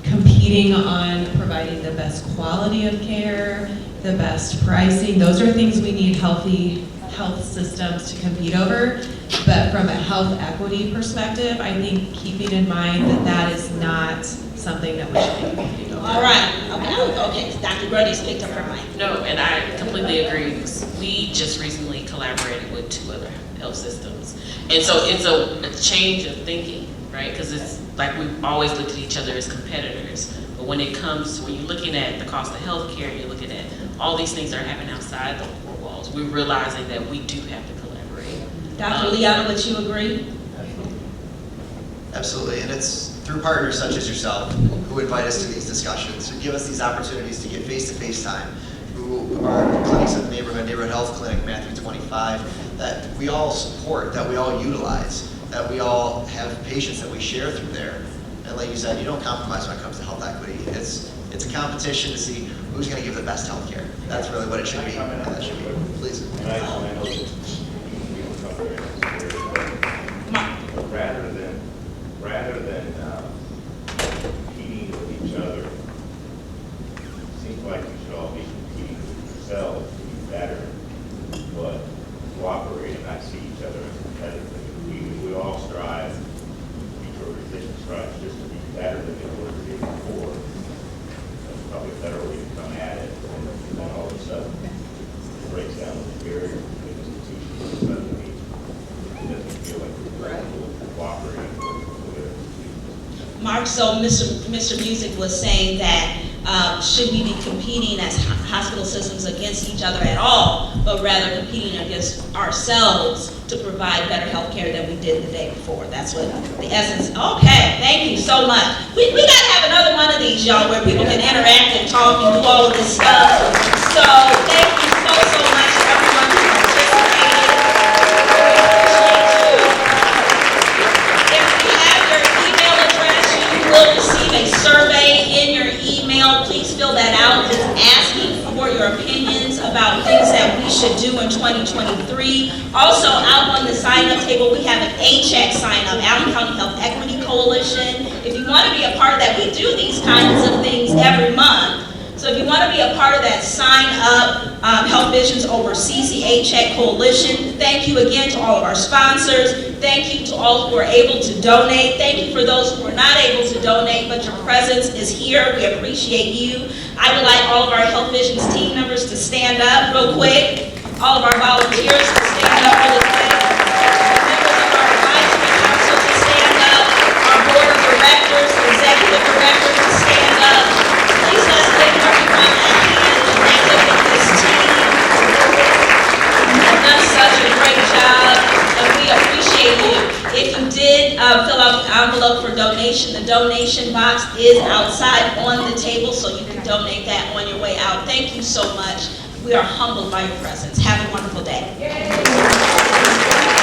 Speaker 6: competing on providing the best quality of care, the best pricing. Those are things we need healthy health systems to compete over. But from a health equity perspective, I think keeping in mind that that is not something that we should be competing over.
Speaker 1: All right. Okay. Dr. Brody's picked up her mic.
Speaker 7: No, and I completely agree. We just recently collaborated with 2 other health systems. And so it's a change of thinking, right? Because it's like we've always looked at each other as competitors. But when it comes to when you're looking at the cost of health care, you're looking at all these things that are happening outside the 4 walls, we're realizing that we do have to collaborate.
Speaker 1: Dr. Liana, would you agree?
Speaker 8: Absolutely, and it's through partners such as yourself who invite us to these discussions, who give us these opportunities to get face-to-face time, who are clinics at the neighborhood health clinic, Matthew 25, that we all support, that we all utilize, that we all have patients that we share through there. And like you said, you don't compromise when it comes to health equity. It's a competition to see who's going to give the best health care. That's really what it should be. And that should be. Please.
Speaker 12: And I know that rather than competing with each other, it seems like we should all be competing with yourselves to be better, but cooperate and not see each other as competitive and compete with
Speaker 1: Mark, so Mr. Music was saying that should we be competing as hospital systems against each other at all, but rather competing against ourselves to provide better health care than we did the day before. That's what the essence. Okay, thank you so much. We got to have another one of these, y'all, where people can interact and talk and do all of this stuff. So thank you so much to everyone who participated. If you have your email address, you will receive a survey in your email. Please fill that out. It's asking for your opinions about things that we should do in 2023. Also, out on the sign-up table, we have an A-check sign-up, Allen County Health Equity Coalition. If you want to be a part of that, we do these kinds of things every month. So if you want to be a part of that, sign up. Health Visions oversees the A-check Coalition. Thank you again to all of our sponsors. Thank you to all who are able to donate. Thank you for those who are not able to donate, but your presence is here. We appreciate you. I would like all of our Health Visions team members to stand up real quick. All of our volunteers to stand up really quick. Members of our advisory council to stand up. Our board of directors, executive directors to stand up. Please let's give everyone a hand and thank them for this team. You've done such a great job, and we appreciate you. If you did fill out the envelope for donation, the donation box is outside on the table, so you can donate that on your way out. Thank you so much. We are humbled by your presence. Have a wonderful day. Yay.